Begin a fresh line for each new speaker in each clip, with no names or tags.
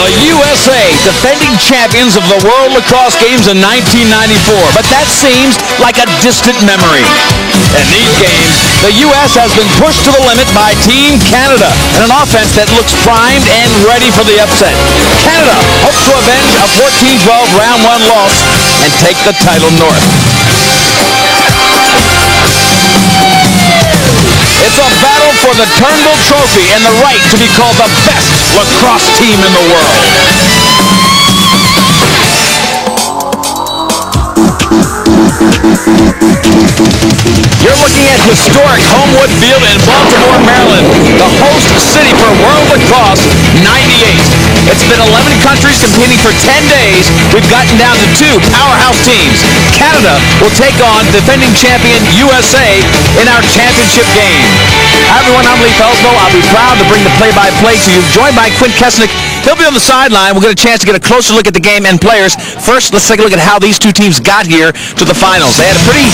The USA, defending champions of the World Lacrosse Games in 1994, but that seems like a distant memory. In these games, the U.S. has been pushed to the limit by Team Canada in an offense that looks primed and ready for the upset. Canada hopes to avenge a 14-12 round 1 loss and take the title north. It's a battle for the Turnbull Trophy and the right to be called the best lacrosse team in the world. You're looking at historic Homewood Field in Baltimore, Maryland, the host city for World Lacrosse 98. It's been 11 countries competing for 10 days. We've gotten down to 2 powerhouse teams. Canada will take on defending champion USA in our championship game. Hi everyone, I'm Lee Felsbo. I'll be proud to bring the play-by-play to you, joined by Quint Kesnick. He'll be on the sideline. We'll get a chance to get a closer look at the game and players. First, let's take a look at how these two teams got here to the finals. They had a pretty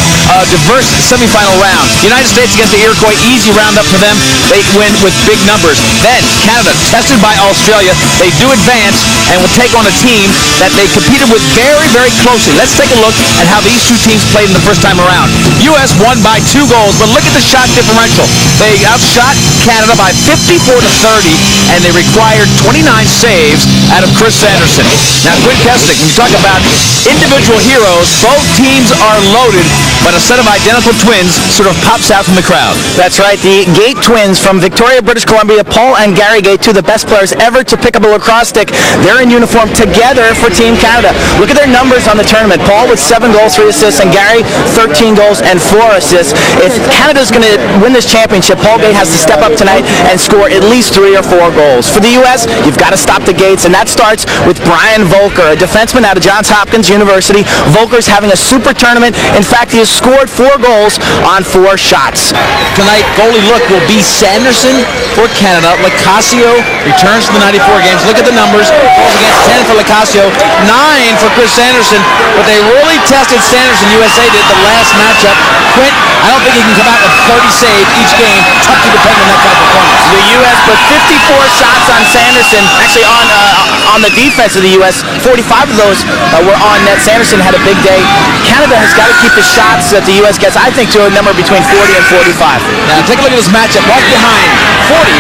diverse semifinal round. The United States against the Iroquois, easy round-up for them. They win with big numbers. Then, Canada, tested by Australia. They do advance and will take on a team that they competed with very, very closely. Let's take a look at how these two teams played in the first time around. U.S. won by 2 goals, but look at the shot differential. They outshot Canada by 54-30, and they required 29 saves out of Chris Sanderson. Now, Quint Kesnick, when you talk about individual heroes, both teams are loaded, but a set of identical twins sort of pops out from the crowd.
That's right. The Gate twins from Victoria, British Columbia, Paul and Gary Gate, 2 of the best players ever to pick up a lacrosse stick. They're in uniform together for Team Canada. Look at their numbers on the tournament. Paul with 7 goals, 3 assists, and Gary 13 goals and 4 assists. If Canada's going to win this championship, Paul Gate has to step up tonight and score at least 3 or 4 goals. For the U.S., you've got to stop the Gates, and that starts with Brian Volker, a defenseman out of Johns Hopkins University. Volker's having a super tournament. In fact, he has scored 4 goals on 4 shots.
Tonight, goalie look will be Sanderson for Canada. Lacrosse returns to the 94 games. Look at the numbers. Goals against 10 for Lacrosse, 9 for Chris Sanderson. But they really tested Sanderson, USA did, the last matchup. Quint, I don't think he can come out with 30 saves each game. Tough to depend on that kind of performance.
The U.S. put 54 shots on Sanderson. Actually, on the defense of the U.S., 45 of those were on net. Sanderson had a big day. Canada has got to keep the shots that the U.S. gets, I think, to a number between 40 and 45.
Now, take a look at this matchup. Right behind 40.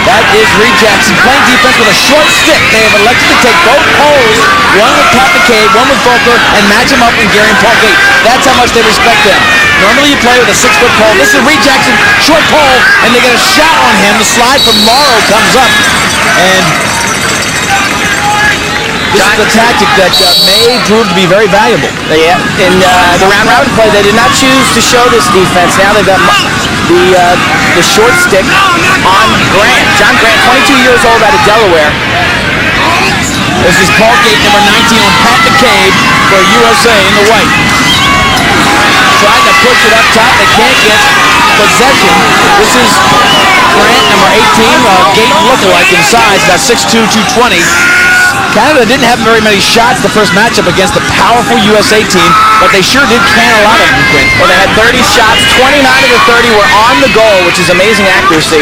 That is Reed Jackson playing defense with a short stick. They have elected to take both poles, one with Pat McCabe, one with Volker, and match them up with Gary and Paul Gate. That's how much they respect them. Normally you play with a 6-foot pole. This is Reed Jackson, short pole, and they get a shot on him. The slide from Morrow comes up, and this is a tactic that may prove to be very valuable.
Yeah, in the round-robin play, they did not choose to show this defense. Now they've got the short stick on Grant. John Grant, 22 years old, out of Delaware.
This is Paul Gate, number 19, on Pat McCabe for USA in the white. Trying to push it up top. They can't get possession. This is Grant, number 18, Gate lookalike in size, about 6'2", 220. Canada didn't have very many shots the first matchup against the powerful USA team, but they sure did can a lot of them, Quint.
Well, they had 30 shots. 29 of the 30 were on the goal, which is amazing accuracy.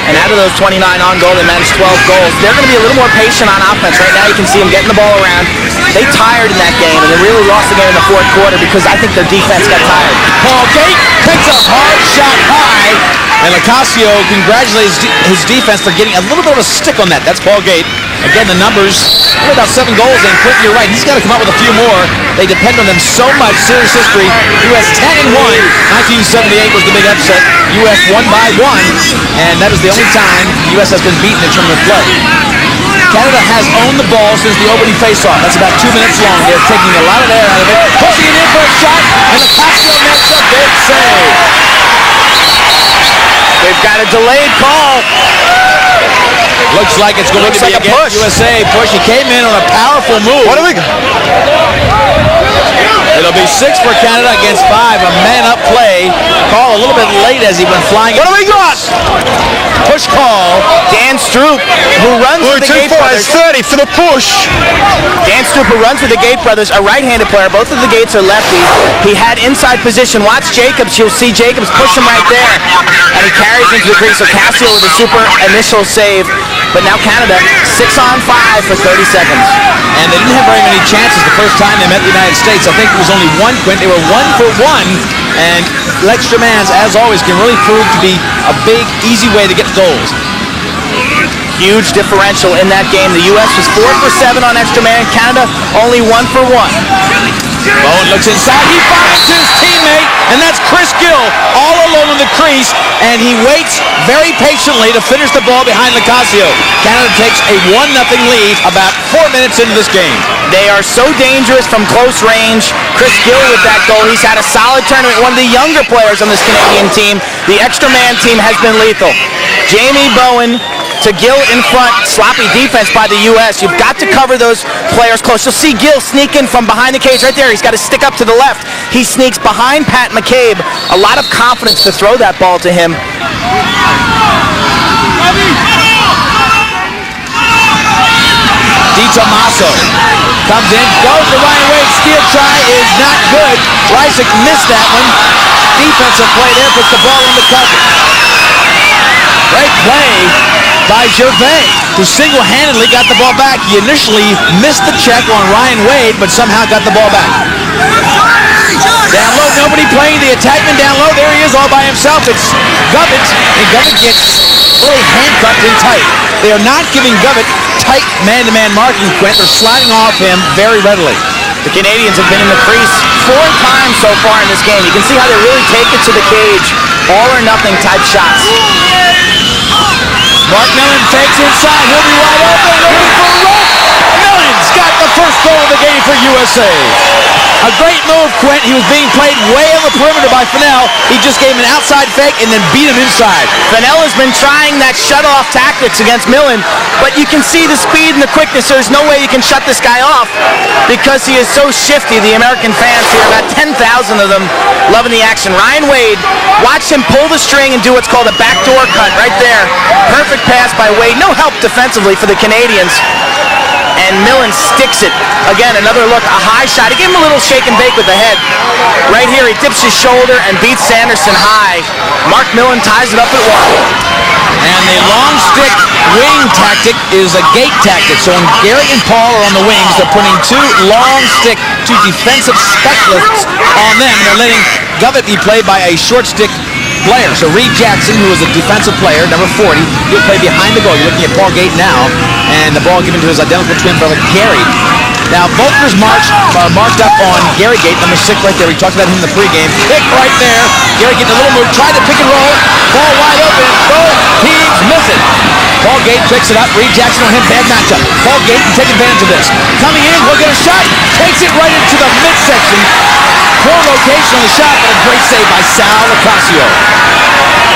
And out of those 29 on goal, they managed 12 goals. They're going to be a little more patient on offense. Right now you can see them getting the ball around. They tired in that game, and they really lost the game in the 4th quarter because I think their defense got tired.
Paul Gate picks a hard shot high, and Lacrosse congratulates his defense for getting a little bit of a stick on that. That's Paul Gate. Again, the numbers, only about 7 goals, and Quint, you're right, he's got to come up with a few more. They depend on them so much. Series history, U.S. 10-1, 1978 was the big upset. U.S. won by 1, and that is the only time the U.S. has been beaten in tournament play. Canada has owned the ball since the opening faceoff. That's about 2 minutes long. They're taking a lot of air out of it, pushing it in for a shot, and Lacrosse makes a big save.
They've got a delayed call.
Looks like it's going to be a push. USA push. He came in on a powerful move.
What do we got?
It'll be 6 for Canada against 5. A man-up play. Call a little bit late as he went flying.
What do we got?
Push call.
Dan Stroop who runs with the Gate brothers.
30 for the push.
Dan Stoop, who runs with the Gate brothers, a right-handed player. Both of the Gates are lefties. He had inside position. Watch Jacobs. You'll see Jacobs push him right there. And he carries into the crease. So Casio with a super initial save. But now Canada, 6-on-5 for 30 seconds.
And they didn't have very many chances the first time they met the United States. I think it was only one, Quint. They were 1 for 1. And extra mans, as always, can really prove to be a big, easy way to get goals.
Huge differential in that game. The U.S. was 4 for 7 on extra man. Canada only 1 for 1.
Bowen looks inside. He finds his teammate, and that's Chris Gill all alone in the crease, and he waits very patiently to finish the ball behind Lacrosse. Canada takes a 1-0 lead about 4 minutes into this game.
They are so dangerous from close range. Chris Gill with that goal. He's had a solid tournament. One of the younger players on this Canadian team. The extra man team has been lethal. Jamie Bowen to Gill in front. Sloppy defense by the U.S. You've got to cover those players close. You'll see Gill sneak in from behind the cage right there. He's got to stick up to the left. He sneaks behind Pat McCabe. A lot of confidence to throw that ball to him.
Di Tommaso comes in, goes to Ryan Wade. Steal try is not good. Rysick missed that one. Defensive play there, puts the ball in the cover. Great play by Gervais, who single-handedly got the ball back. He initially missed the check on Ryan Wade, but somehow got the ball back. Down low, nobody playing the attackman down low. There he is all by himself. It's Govett, and Govett gets really handcuffed and tight. They are not giving Govett tight man-to-man marking, Quint. They're sliding off him very readily.
The Canadians have been in the crease 4 times so far in this game. You can see how they really take it to the cage. All or nothing type shots.
Mark Millen fakes inside. He'll be wide open. Looking for a rope. Millen's got the first goal of the game for USA. A great move, Quint. He was being played way on the perimeter by Fennell. He just gave him an outside fake and then beat him inside.
Fennell has been trying that shut-off tactics against Millen, but you can see the speed and the quickness. There's no way you can shut this guy off because he is so shifty. The American fans here, about 10,000 of them, loving the action. Ryan Wade, watch him pull the string and do what's called a backdoor cut right there. Perfect pass by Wade. No help defensively for the Canadians. And Millen sticks it. Again, another look, a high shot. He gave him a little shake and bake with the head. Right here, he dips his shoulder and beats Sanderson high. Mark Millen ties it up at 1.
And the long stick wing tactic is a gate tactic. So when Gary and Paul are on the wings, they're putting 2 long stick, 2 defensive specialists on them. They're letting Govett be played by a short stick player. So Reed Jackson, who is a defensive player, number 40, he'll play behind the goal. You're looking at Paul Gate now, and the ball given to his identical twin brother, Gary. Now, Volker's marked up on Gary Gate, number 6 right there. We talked about him in the pregame. Pick right there. Gary getting a little move, tried to pick and roll. Ball wide open. Both teams miss it. Paul Gate picks it up. Reed Jackson on him. Bad matchup. Paul Gate can take advantage of this. Coming in, he'll get a shot. Takes it right into the midsection. Poor location on the shot, but a great save by Sal Lacrosse.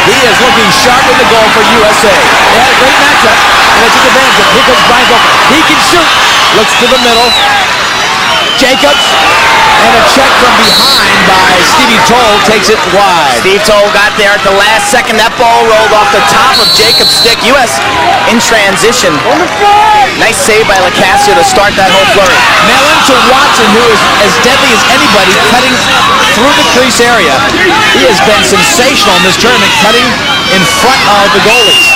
He is looking sharp in the goal for USA. They had a great matchup, and they took advantage of it. Here comes Brian Volker. He can shoot. Looks to the middle. Jacobs. And a check from behind by Stevie Toll takes it wide.
Steve Toll got there at the last second. That ball rolled off the top of Jacobs' stick. U.S. in transition. Nice save by Lacrosse to start that whole flurry.
Mellon to Watson, who is as deadly as anybody, cutting through the crease area. He has been sensational in this tournament, cutting in front of the goalies.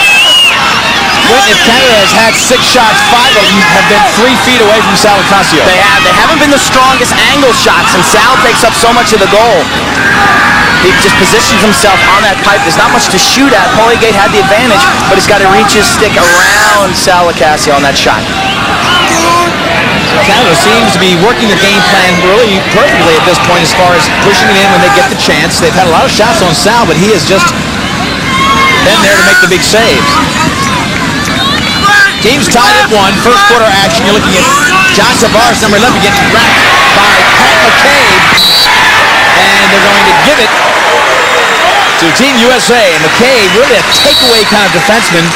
If Canada has had 6 shots, 5 of them have been 3 feet away from Sal Lacrosse.
They have. They haven't been the strongest angle shots, and Sal takes up so much of the goal. He just positions himself on that pipe. There's not much to shoot at. Paulie Gate had the advantage, but he's got to reach his stick around Sal Lacrosse on that shot.
Canada seems to be working the game plan really perfectly at this point as far as pushing it in when they get the chance. They've had a lot of shots on Sal, but he has just been there to make the big saves. Teams tied at 1. First quarter action. You're looking at John Tavares, number 11, getting wrapped by Pat McCabe. And they're going to give it to Team USA. And McCabe, really a takeaway kind of defenseman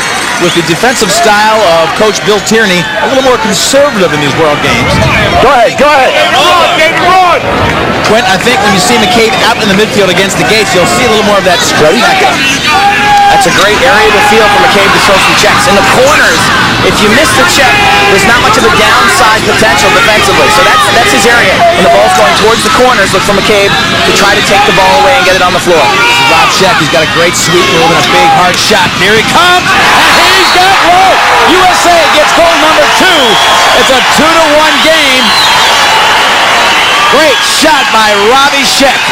with the defensive style of Coach Bill Tierney. A little more conservative in these World Games.
Go ahead.
Quint, I think when you see McCabe out in the midfield against the Gates, you'll see a little more of that spread packet.
That's a great area to feel for McCabe to throw some checks. In the corners, if you miss the check, there's not much of a downside potential defensively. So that's his area. When the ball's going towards the corners, look for McCabe to try to take the ball away and get it on the floor.
Rob Scheck, he's got a great sweep move and a big hard shot. Here he comes, and he's got roll. USA gets goal number 2. It's a 2-1 game. Great shot by Robbie Scheck.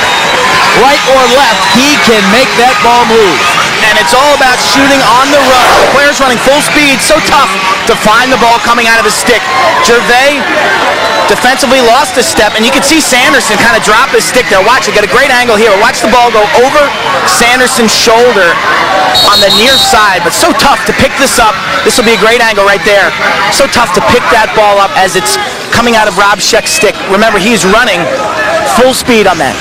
Right or left, he can make that ball move.
And it's all about shooting on the run. The player's running full speed, so tough to find the ball coming out of his stick. Gervais defensively lost a step, and you can see Sanderson kind of drop his stick there. Watch it, get a great angle here. Watch the ball go over Sanderson's shoulder on the near side, but so tough to pick this up. This will be a great angle right there. So tough to pick that ball up as it's coming out of Rob Scheck's stick. Remember, he's running full speed on that.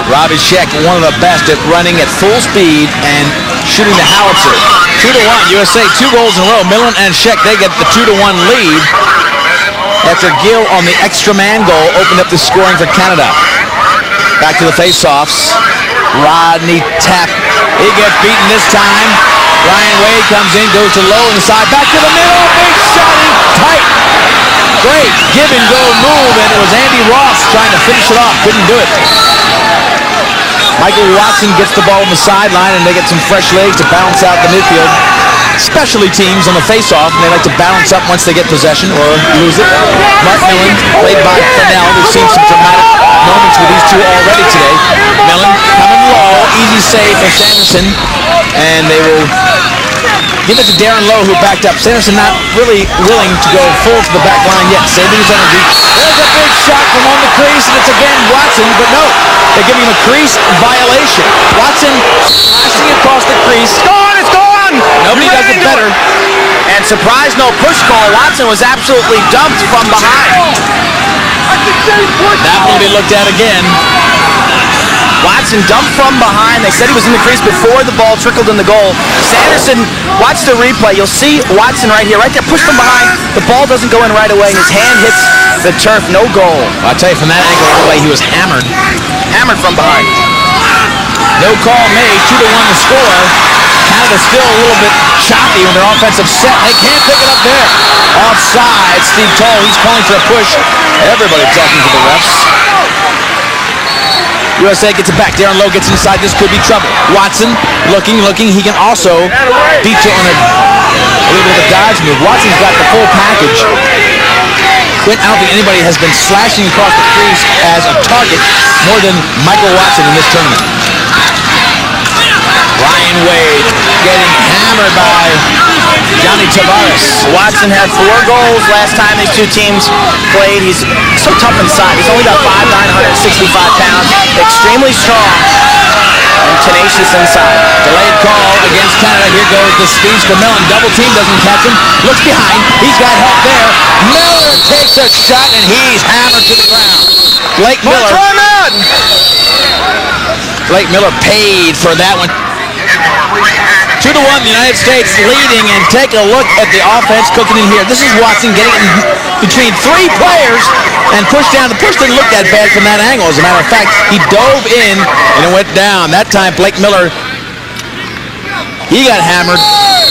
Robbie Scheck, one of the best at running at full speed and shooting the howitzer. 2-1, USA, 2 goals in a row. Millen and Scheck, they get the 2-1 lead after Gill on the extra man goal opened up the scoring for Canada. Back to the face-offs. Rodney Tapp. He gets beaten this time. Ryan Wade comes in, goes to low inside, back to the middle, big shot in tight. Great give and go move, and it was Andy Ross trying to finish it off, couldn't do it. Michael Watson gets the ball on the sideline, and they get some fresh legs to balance out the midfield. Specialty teams on the face-off, and they like to balance up once they get possession or lose it. Mark Millen, played by Fennell. We've seen some dramatic moments with these two already today. Millen coming low, easy save for Sanderson, and they will give it to Darren Lowe, who backed up. Sanderson not really willing to go full to the back line yet, saving his energy. There's a big shot from on the crease, and it's again Watson, but no, they're giving him a crease violation. Watson slashing across the crease.
It's gone, it's gone!
Nobody does it better.
And surprise, no push call. Watson was absolutely dumped from behind.
That will be looked at again.
Watson dumped from behind. They said he was in the crease before the ball trickled in the goal. Sanderson, watch the replay. You'll see Watson right here, pushed from behind. The ball doesn't go in right away. His hand hits the turf, no goal.
I'll tell you, from that angle replay, he was hammered.
Hammered from behind.
No call made, 2-1 to score. Canada's still a little bit choppy with their offensive set. They can't pick it up there. Offside, Steve Toll, he's calling for a push. Everybody talking to the refs. USA gets it back. Darren Lowe gets inside. This could be trouble. Watson looking. He can also beat you on a little bit of a dodge move. Watson's got the full package. Quint, I don't think anybody has been slashing across the crease as a target more than Michael Watson in this tournament. Ryan Wade getting hammered by Johnny Tavares.
Watson had 4 goals last time these two teams played. He's so tough inside. He's only got 5'9", 165 pounds. Extremely strong and tenacious inside.
Delayed call against Canada. Here goes the speeds for Millen. Double team doesn't catch him. Looks behind. He's got help there. Miller takes a shot and he's hammered to the ground. Blake Miller paid for that one. 2-1, the United States leading, and take a look at the offense cooking in here. This is Watson getting in between 3 players and pushed down. The push didn't look that bad from that angle. As a matter of fact, he dove in and it went down. That time, Blake Miller, he got hammered.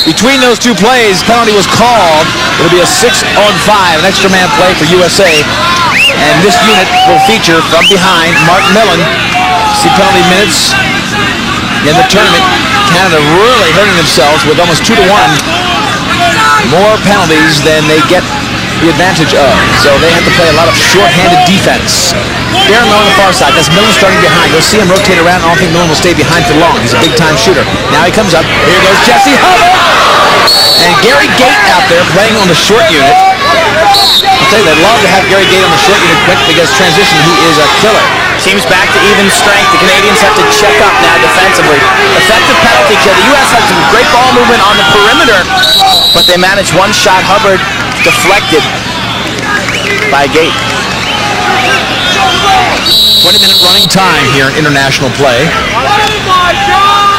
Between those 2 plays, penalty was called. It'll be a 6-on-5, an extra man play for USA. And this unit will feature from behind Mark Millen. See penalty minutes in the tournament. Canada really hurting themselves with almost 2-1. More penalties than they get the advantage of. So they have to play a lot of short-handed defense. Darren Lowe on the far side. That's Millen starting behind. You'll see him rotate around. I don't think Millen will stay behind for long. He's a big-time shooter. Now he comes up. Here goes Jesse Hubbard. And Gary Gate out there playing on the short unit. I'll tell you, they'd love to have Gary Gate on the short unit quick because transition, he is a killer.
Team's back to even strength. The Canadians have to check up now defensively. Effective penalty kill. The U.S. had some great ball movement on the perimeter, but they managed one shot. Hubbard deflected by Gate.
20-minute running time here in international play.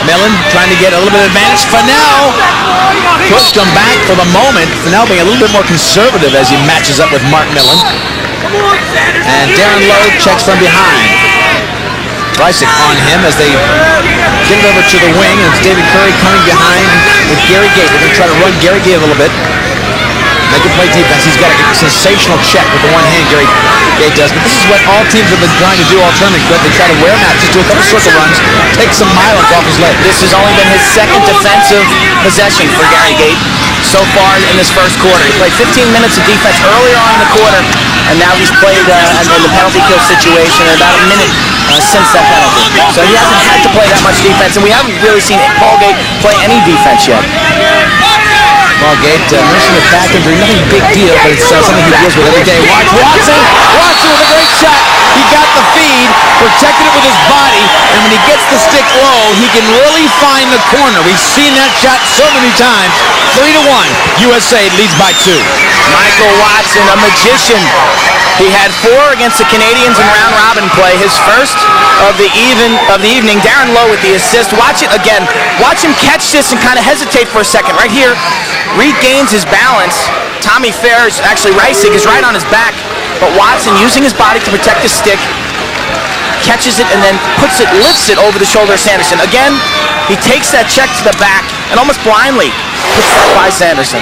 Millen trying to get a little bit of advantage. Fennell pushed him back for the moment. Fennell being a little bit more conservative as he matches up with Mark Millen. And Darren Lowe checks from behind. Brysick on him as they get it over to the wing. And it's David Curry coming behind with Gary Gate. They're going to try to run Gary Gate a little bit. They can play defense. He's got a sensational check with the one hand, Gary Gate does. But this is what all teams have been trying to do all tournament. But they try to wear him out, just do a couple circle runs, take some mileage off his leg.
This has only been his second defensive possession for Gary Gate so far in this first quarter. He played 15 minutes of defense earlier on in the quarter, and now he's played in the penalty kill situation in about a minute since that penalty. So he hasn't had to play that much defense, and we haven't really seen Paul Gate play any defense yet.
Paul Gate nursing a back injury, nothing big deal, but it's something he deals with every day. Watch Watson! Watson with a great shot. He got the feed, protected it with his body, and when he gets the stick low, he can really find the corner. We've seen that shot so many times. 3-1. USA leads by 2.
Michael Watson, a magician. He had 4 against the Canadians in round robin play. His first of the evening. Darren Lowe with the assist. Watch it again. Watch him catch this and kind of hesitate for a second. Right here, regains his balance. Tommy Ferris, actually Reisig, is right on his back. But Watson, using his body to protect his stick, catches it and then lifts it over the shoulder of Sanderson. Again, he takes that check to the back and almost blindly puts that by Sanderson.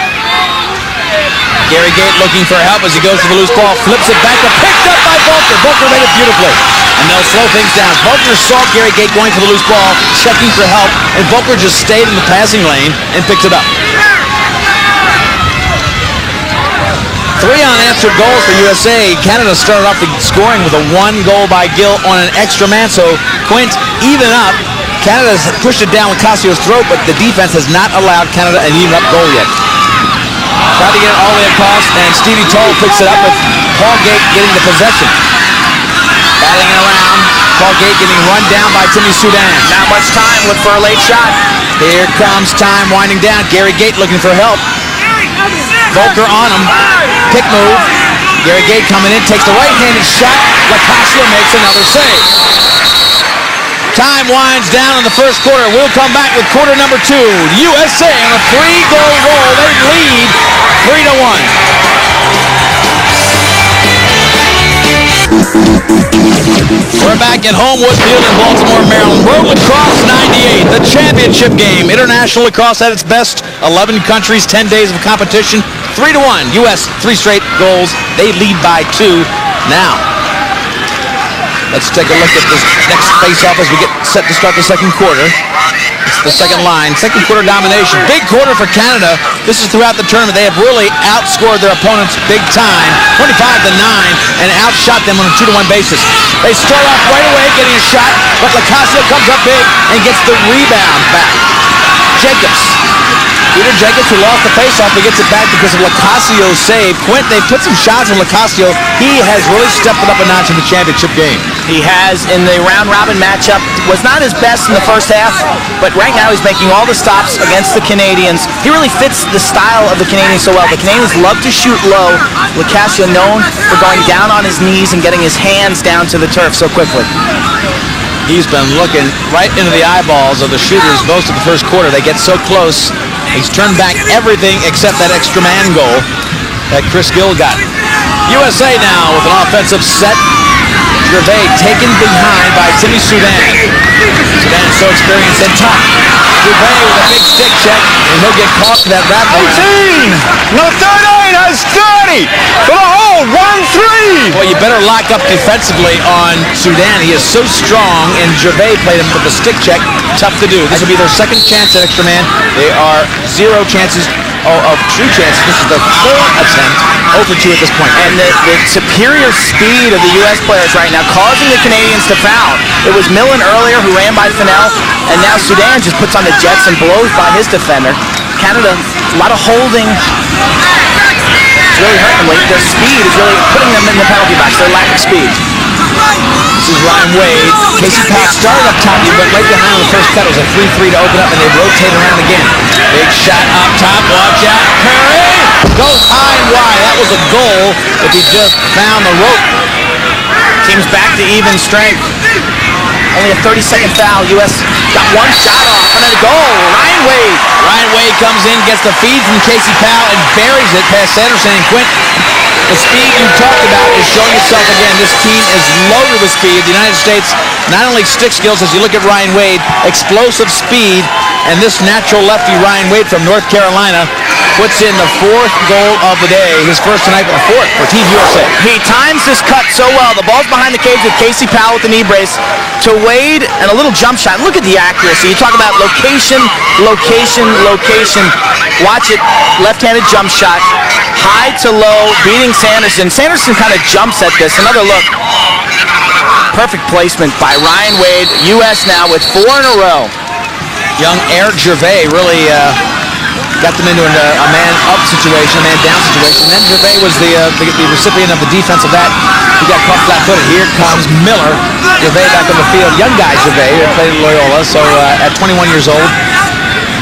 Gary Gate looking for help as he goes to the loose ball, flips it back, picked up by Volker. Volker made it beautifully. And they'll slow things down. Volker saw Gary Gate going for the loose ball, checking for help, and Volker just stayed in the passing lane and picked it up. 3 unanswered goals for USA. Canada started off the scoring with a 1 goal by Gill on an extra man, so Quint even up. Canada's pushed it down with Casio's throat, but the defense has not allowed Canada an even up goal yet. Tried to get it all the way across, and Stevie Toll picks it up with Paul Gate getting the possession. Batting it around, Paul Gate getting run down by Timmy Sudan.
Not much time, look for a late shot.
Here comes time winding down. Gary Gate looking for help. Volker on him. Pick move. Gary Gate coming in, takes the right-handed shot. Lacasio makes another save. Time winds down in the first quarter. We'll come back with quarter number 2. USA on a 3-goal roll. They lead 3-1. We're back at Homewood Field in Baltimore, Maryland. World Lacrosse 98, the championship game. International lacrosse at its best. 11 countries, 10 days of competition. 3-1. U.S. 3 straight goals. They lead by 2 now. Let's take a look at this next face-off as we get set to start the second quarter. It's the second line. Second quarter domination. Big quarter for Canada. This is throughout the tournament. They have really outscored their opponents big time. 25-9 and outshot them on a 2-1 basis. They start off right away getting a shot, but Lacasio comes up big and gets the rebound back. Jacobs. Peter Jacobs, who lost the face-off, but gets it back because of Lacasio's save. Quint, they put some shots on Lacasio. He has really stepped it up a notch in the championship game.
He has in the round-robin matchup. Was not his best in the first half, but right now he's making all the stops against the Canadians. He really fits the style of the Canadians so well. The Canadians love to shoot low. Lacasio known for going down on his knees and getting his hands down to the turf so quickly.
He's been looking right into the eyeballs of the shooters most of the first quarter. They get so close. He's turned back everything except that extra man goal that Chris Gill got. USA now with an offensive set. Gervais taken behind by Timmy Sudan. Sudan so experienced and tough. Gervais with a big stick check, and he'll get caught for that wrap.
18! No, 38 has 30! For the hole, 1-3!
Well, you better lock up defensively on Sudan. He is so strong, and Gervais played him with the stick check. Tough to do. This will be their second chance at extra man. They are 0 chances of true chances. This is their 4th attempt. 0-2 at this point.
And the superior speed of the U.S. players right now causing the Canadians to foul. It was Millen earlier who ran by Fennell, and now Sudan just puts on the jets and blows by his defender. Canada, a lot of holding. It's really hurting them. Their speed is really putting them in the penalty box, their lack of speed.
This is Ryan Wade. Casey Powell started up top. He went right behind on the first cut. It was a 3-3 to open up, and they rotate around again. Big shot up top. Watch out. Curry goes high and wide. That was a goal if he just found the rope.
Team's back to even strength. Only a 30-second foul. U.S. got 1 shot off and a goal. Ryan Wade.
Ryan Wade comes in, gets the feed from Casey Powell, and buries it past Sanderson and Quint. The speed you talked about is showing itself again. This team is loaded with speed. The United States, not only stick skills, as you look at Ryan Wade, explosive speed, and this natural lefty, Ryan Wade from North Carolina, puts in the 4th goal of the day. His first tonight, but the 4th for Team USA.
He times this cut so well. The ball's behind the cage with Casey Powell with the knee brace to Wade, and a little jump shot. Look at the accuracy. You talk about location, location, location. Watch it. Left-handed jump shot. High to low, beating Sanderson. Sanderson kind of jumps at this. Another look. Perfect placement by Ryan Wade. U.S. now with 4 in a row.
Young Eric Gervais really got them into a man-up situation, a man-down situation. And then Gervais was the recipient of the defense of that. He got caught flat-footed. Here comes Miller. Gervais back on the field. Young guy Gervais, who played at Loyola. So at 21 years old,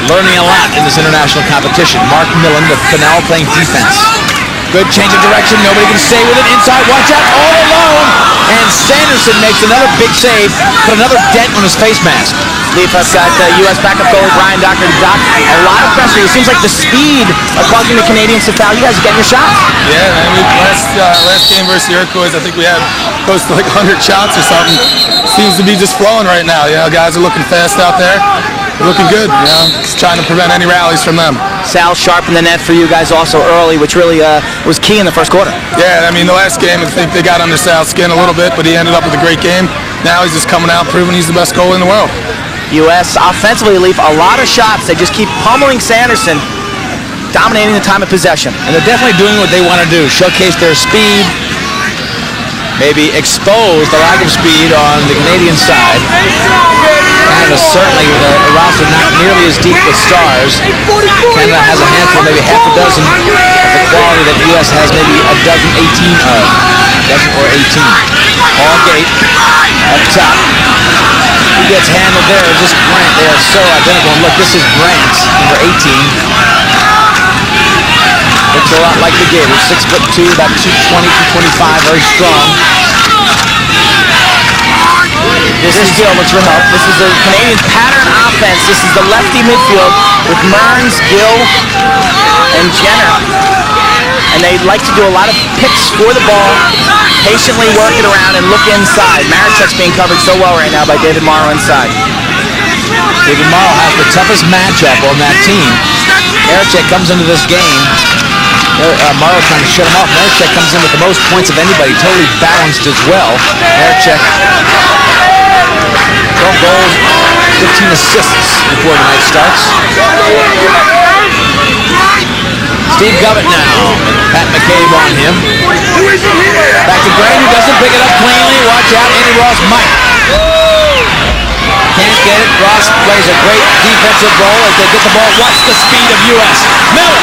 learning a lot in this international competition. Mark Millen with Fennell playing defense. Good change of direction. Nobody can stay with it. Inside, watch out, all alone. And Sanderson makes another big save, put another dent on his face mask.
Leaf has got U.S. backup goalie Brian Docker to dock. A lot of pressure. It seems like the speed of causing the Canadians to foul. You guys are getting your shots.
Yeah, man. Last game versus the Iroquois, I think we had close to like 100 shots or something. Seems to be just flowing right now. You know, guys are looking fast out there. They're looking good, you know, just trying to prevent any rallies from them.
Sal sharp in the net for you guys also early, which really was key in the first quarter.
Yeah, I mean, the last game, I think they got under Sal's skin a little bit, but he ended up with a great game. Now he's just coming out proving he's the best goalie in the world.
U.S. offensively, Leaf, a lot of shots. They just keep pummeling Sanderson, dominating the time of possession.
And they're definitely doing what they want to do, showcase their speed, maybe expose the lack of speed on the Canadian side. Canada certainly with a roster not nearly as deep with stars. Canada has a handful, maybe half a dozen of the quality that the U.S. has maybe a dozen, 18 of. A dozen or 18. Paul Gate up top. He gets handled there. Is this Grant? They are so identical. And look, this is Grant, number 18. Looks a lot like the Gators. 6'2", about 220, 225, very strong.
This is Gill, looks remote. This is the Canadian pattern offense. This is the lefty midfield with Mearns, Gill, and Jenner. And they like to do a lot of picks for the ball, patiently work it around and look inside. Marichek's being covered so well right now by David Morrow inside.
David Morrow has the toughest matchup on that team. Marichek comes into this game. Morrow trying to shut him off. Marichek comes in with the most points of anybody, totally balanced as well. Marichek, 12 goals, 15 assists before the night starts. Steve Govett now. Pat McCabe on him. Back to Gray, who doesn't pick it up cleanly. Watch out, Andy Ross might. Can't get it. Ross plays a great defensive role as they get the ball. Watch the speed of U.S. Miller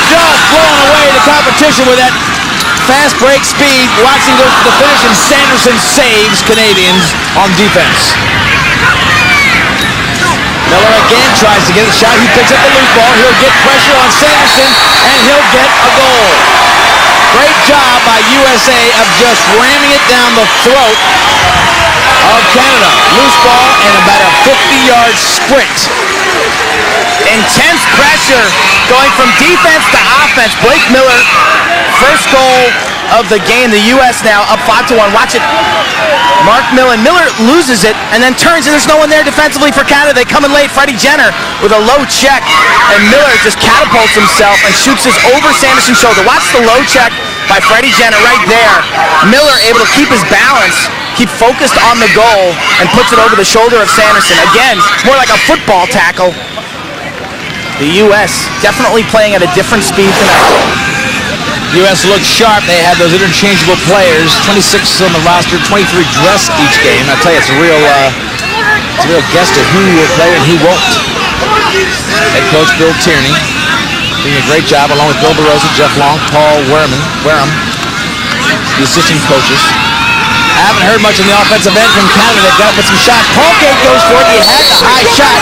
just blowing away the competition with that fast break speed. Watson goes to the finish, and Sanderson saves Canadians on defense. Miller again tries to get a shot. He picks up the loose ball. He'll get pressure on Sanderson, and he'll get a goal. Great job by USA of just ramming it down the throat of Canada. Loose ball and about a 50-yard sprint.
Intense pressure going from defense to offense. Blake Miller, first goal of the game. The U.S. now up 5-1. Watch it. Mark Millen. Miller loses it and then turns, and there's no one there defensively for Canada. They come in late. Freddie Jenner with a low check, and Miller just catapults himself and shoots this over Sanderson's shoulder. Watch the low check by Freddie Jenner right there. Miller able to keep his balance, keep focused on the goal, and puts it over the shoulder of Sanderson. Again, more like a football tackle. The U.S. definitely playing at a different speed tonight.
U.S. looks sharp. They have those interchangeable players. 26 on the roster, 23 dress each game. I tell you, it's a real guess to who will play and who won't. Head coach Bill Tierney doing a great job, along with Bill DeRosa, Jeff Long, Paul Wareham, the assistant coaches. I haven't heard much on the offensive end from Canada. They've got to put some shots. Paul Gate goes for it. He had the high shot.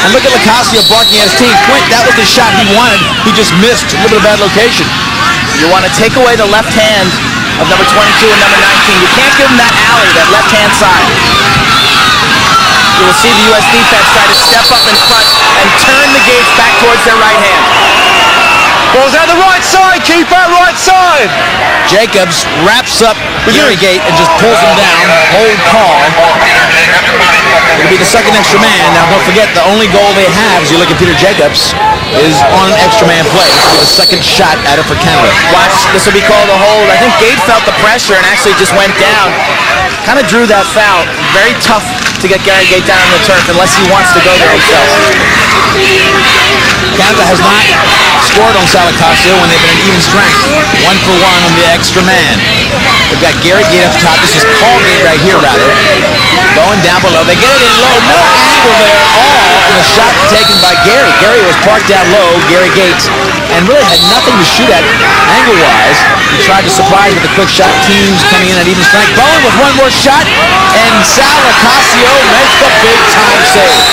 And look at Lacrosse barking at his team. Quint, that was the shot he wanted. He just missed. A little bit of bad location.
You want to take away the left hand of number 22 and number 19. You can't give him that alley, that left-hand side. You will see the U.S. defense try to step up in front and turn the gates back towards their right hand.
Ball's out the right side, keeper, right side.
Jacobs wraps up Gary Gate and just pulls him down. Hold call. It'll be the second extra man. Now don't forget, the only goal they have, as you look at Peter Jacobs, is on an extra man play. This will be the second shot at it for Canada.
Watch, this will be called a hold. I think Gate felt the pressure and actually just went down. Kind of drew that foul. Very tough to get Gary Gate down on the turf unless he wants to go there himself.
Canada has not scored on Salacasio when they've been in even strength. 1-for-1 on the extra man. They've got Gary Gate up top. This is Paul Gate right here, rather. Going down below. They get it in low. No angle there at all. And a shot taken by Gary. Gary was parked down low, Gary Gates, and really had nothing to shoot at angle-wise. He tried to surprise with a quick shot. Teams coming in at even strength. Bowen with one more shot, and Salacasio makes the big-time save.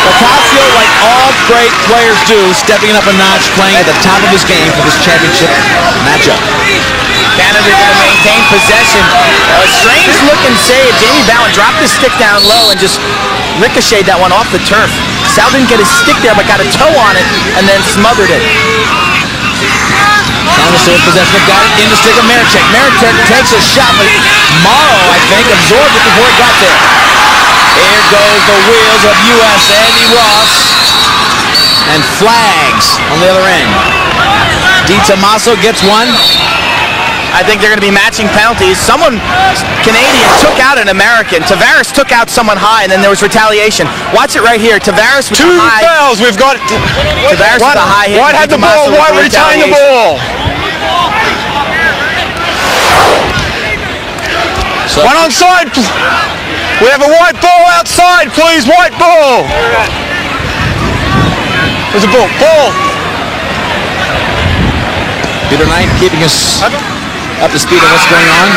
Lacrosse, like all great players do, stepping up a notch, playing at the top of his game for this championship matchup.
Canada going to maintain possession. A strange-looking save. Jamie Bowen dropped his stick down low and just ricocheted that one off the turf. Sal didn't get his stick there, but got a toe on it and then smothered it.
Canada still in possession. Got it in the stick of Marichek. Marichek takes a shot, but Morrow, I think, absorbed it before it got there. Here goes the wheels of U.S. Andy Ross. And flags on the other end. DiTomaso gets one.
I think they're going to be matching penalties. Someone, Canadian, took out an American. Tavares took out someone high, and then there was retaliation. Watch it right here. Tavares with
Two
the high.
fouls. We've got.
Tavares with the high hit.
White had the ball.
DiTomaso with
White retained the ball.
So,
One onside. We have a white ball outside, please. White ball. There's a ball. Ball.
Peter Knight keeping us up to speed on what's going on.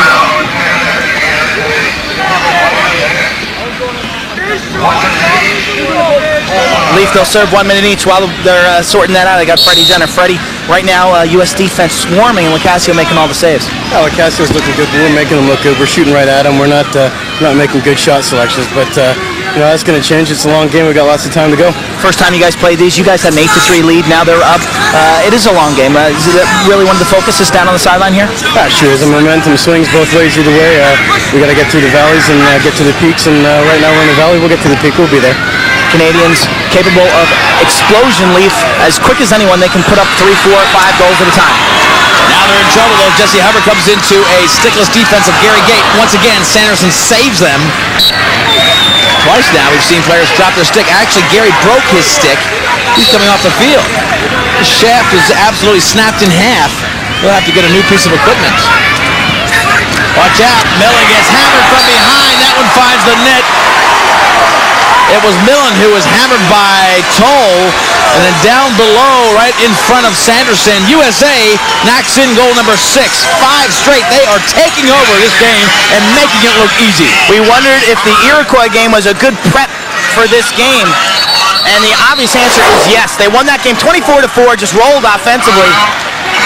Leaf, they'll serve 1 minute each while they're sorting that out. They got Freddie Jenner. Freddie, right now, U.S. defense swarming, and Lacrosse making all the saves.
Yeah, Lacrosse's looking good. We're making them look good. We're shooting right at them. We're not making good shot selections, but that's going to change. It's a long game. We've got lots of time to go.
First time you guys played these, you guys had an 8-3 lead. Now they're up. It is a long game. Is that really one of the focuses down on the sideline here?
Yeah, sure is. The momentum swings both ways either way. We got to get through the valleys and get to the peaks, and right now we're in the valley. We'll get to the peak. We'll be there.
Canadians capable of explosion, Leaf. As quick as anyone, they can put up 3, 4, 5 goals at a time.
Now they're in trouble, though. Jesse Hubbard comes into a stickless defense of Gary Gate. Once again, Sanderson saves them. Twice now we've seen players drop their stick. Actually, Gary broke his stick. He's coming off the field. The shaft is absolutely snapped in half. He'll have to get a new piece of equipment. Watch out. Millen gets hammered from behind. That one finds the net. It was Millen who was hammered by Toll, and then down below, right in front of Sanderson, USA knocks in goal number 6. 5 straight. They are taking over this game and making it look easy.
We wondered if the Iroquois game was a good prep for this game, and the obvious answer is yes. They won that game 24-4, just rolled offensively,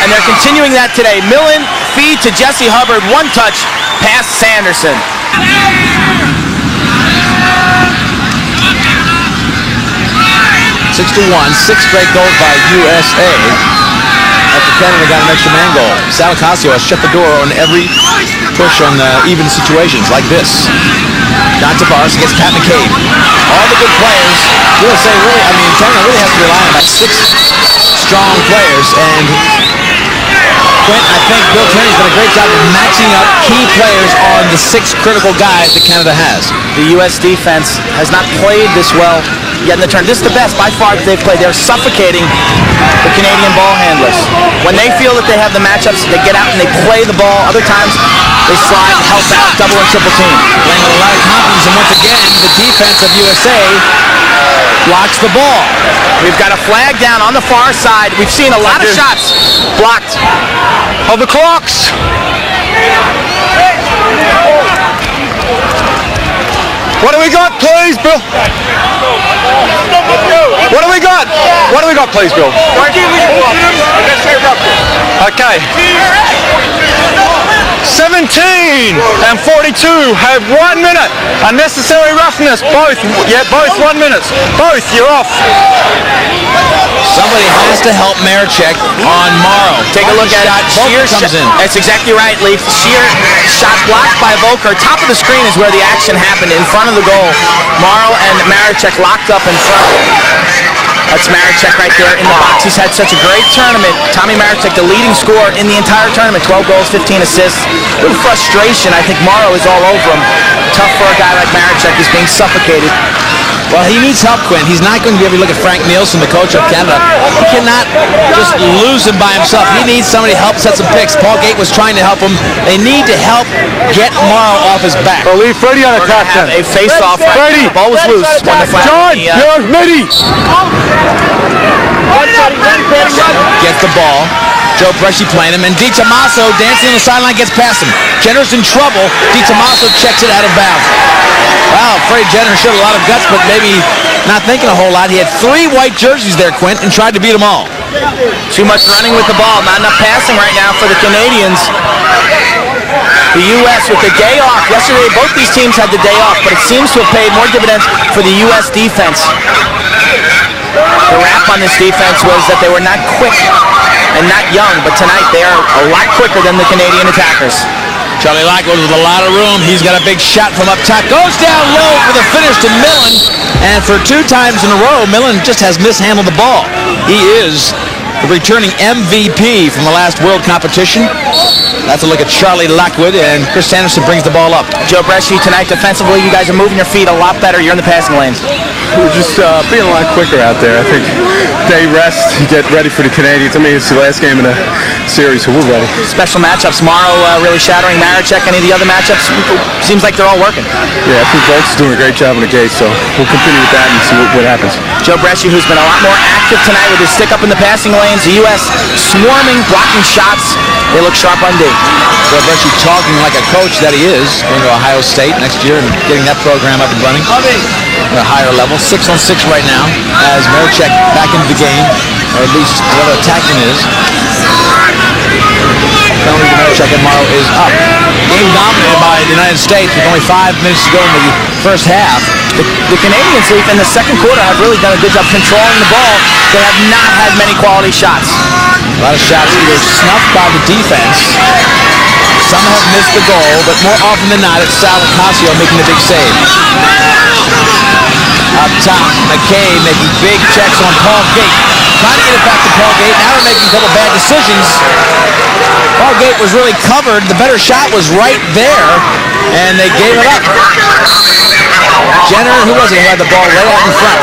and they're continuing that today. Millen feed to Jesse Hubbard, 1 touch past Sanderson.
6-1, 6 straight goals by USA. After Canada got an extra man goal. Salacasio has shut the door on every push on even situations like this. John Tavares against Pat McCabe. All the good players. USA really, Canada really has to rely on about 6 strong players, and Quint, I think Bill Tierney's done a great job of matching up key players on the 6 critical guys that Canada has.
The U.S. defense has not played this well yet in the turn. This is the best by far that they've played. They're suffocating the Canadian ball handlers. When they feel that they have the matchups, they get out and they play the ball. Other times, they slide, help out, double and triple team.
Playing with a lot of confidence, and once again, the defense of USA blocks the ball.
We've got a flag down on the far side. We've seen a lot of shots blocked.
Of the clocks. What do we got, please, Bill? What do we got? What do we got, please, Bill? Okay. 17 and 42 have 1 minute. Unnecessary roughness, both 1 minute. Both, you're off.
Somebody has to help Marechek on Morrow.
Take a look at it.
Sheer comes in.
That's exactly right, Leaf. Sheer shot blocked by Volker. Top of the screen is where the action happened, in front of the goal. Morrow and Marechek locked up in front. That's Marechek right there in the box. He's had such a great tournament. Tommy Marechek, the leading scorer in the entire tournament. 12 goals, 15 assists. A little frustration. I think Morrow is all over him. Tough for a guy like Marechek. He's being suffocated.
Well, he needs help, Quinn. He's not going to be able to look at Frank Nielsen, the coach of Canada. He cannot just lose him by himself. He needs somebody to help set some picks. Paul Gate was trying to help him. They need to help get Morrow off his back.
Well, leave Freddie on attack then.
A face-off right
Freddie.
now. The ball was loose. When the flag
John, you're Mitty.
Gets the ball. Joe Bresci playing him, and Di Tommaso dancing on the sideline gets past him. Jenner's in trouble. Di Tommaso checks it out of bounds. Wow, Freddie Jenner showed a lot of guts, but maybe not thinking a whole lot. He had 3 white jerseys there, Quint, and tried to beat them all.
Too much running with the ball. Not enough passing right now for the Canadians. The U.S. with the day off. Yesterday, both these teams had the day off, but it seems to have paid more dividends for the U.S. defense. The rap on this defense was that they were not quick and not young, but tonight they are a lot quicker than the Canadian attackers.
Charlie Lockwood with a lot of room. He's got a big shot from up top. Goes down low for the finish to Millen. And for 2 times in a row, Millen just has mishandled the ball. He is the returning MVP from the last World Competition. That's a look at Charlie Lockwood, and Chris Sanderson brings the ball up.
Joe Bresci, tonight defensively, you guys are moving your feet a lot better. You're in the passing lanes.
We're just being a lot quicker out there. I think they rest, get ready for the Canadians. I mean, it's the last game in the series, so we're ready.
Special matchups. Morrow really shattering Marechek. Any of the other matchups? Seems like they're all working.
Yeah, I think Volk's doing a great job on the gate, so we'll continue with that and see what happens.
Joe Bresci, who's been a lot more active tonight with his stick up in the passing lanes. The U.S. swarming, blocking shots. They look sharp on D.
Joe Bresci talking like a coach that he is, going to Ohio State next year and getting that program up and running at a higher level. 6-on-6 right now as Marechek back into the game, or at least whatever attacking is. Penalty to Marechek and Morrow is up. Game dominated by the United States with only 5 minutes to go in the first half.
The Canadians, Leaf, in the second quarter have really done a good job controlling the ball. They have not had many quality shots.
A lot of shots either snuffed by the defense. Some have missed the goal, but more often than not, it's Sal Lacrosse making the big save. Up top, McKay making big checks on Paul Gate. Trying to get it back to Paul Gate. Now they're making a couple bad decisions. Paul Gate was really covered. The better shot was right there, and they gave it up. Jenner, who was it who had the ball right out in front?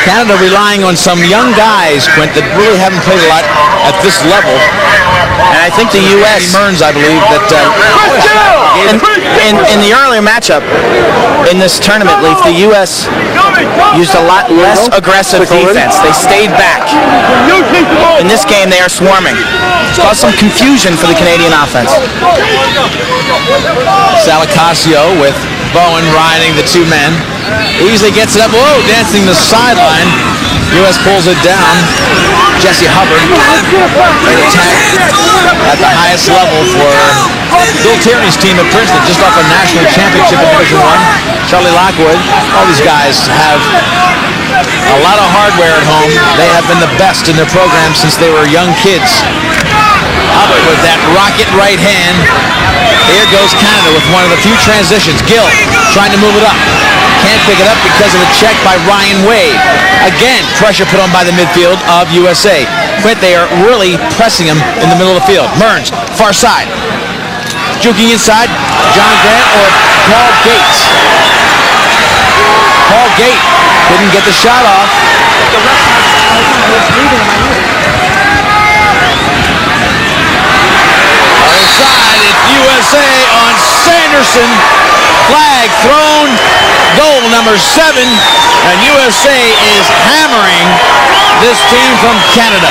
Canada relying on some young guys, Quint, that really haven't played a lot at this level.
And I think the U.S.
Mearns, I believe, that
in the earlier matchup in this tournament, Leaf, the U.S. used a lot less aggressive defense. They stayed back. In this game, they are swarming. It's caused some confusion for the Canadian offense.
Salacasio with Bowen riding the 2 men. Easily gets it up. Whoa, dancing the sideline. U.S. pulls it down. Jesse Hubbard. Great attack at the highest level for Bill Tierney's team at Princeton, just off a national championship in Division I. Charlie Lockwood. All these guys have a lot of hardware at home. They have been the best in their program since they were young kids. Hubbard with that rocket right hand. Here goes Canada with one of the few transitions. Gill trying to move it up. Can't pick it up because of a check by Ryan Wade. Again, pressure put on by the midfield of USA. But they are really pressing him in the middle of the field. Mearns, far side. Juking inside, John Grant or Paul Gate. Paul Gate couldn't get the shot off. Side, it's USA on Sanderson. Flag thrown. Goal number 7. And USA is hammering this team from Canada.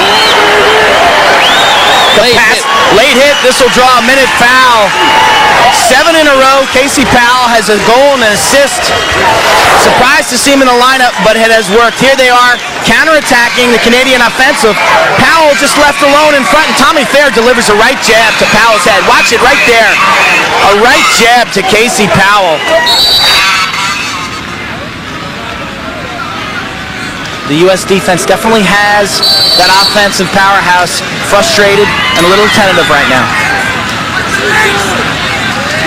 Late hit. This will draw a minute foul. 7 in a row. Casey Powell has a goal and an assist. Surprised to see him in the lineup, but it has worked. Here they are, counterattacking the Canadian offensive. Powell just left alone in front, and Tommy Fair delivers a right jab to Powell's head. Watch it right there. A right jab to Casey Powell. The U.S. defense definitely has that offensive powerhouse, frustrated and a little tentative right now.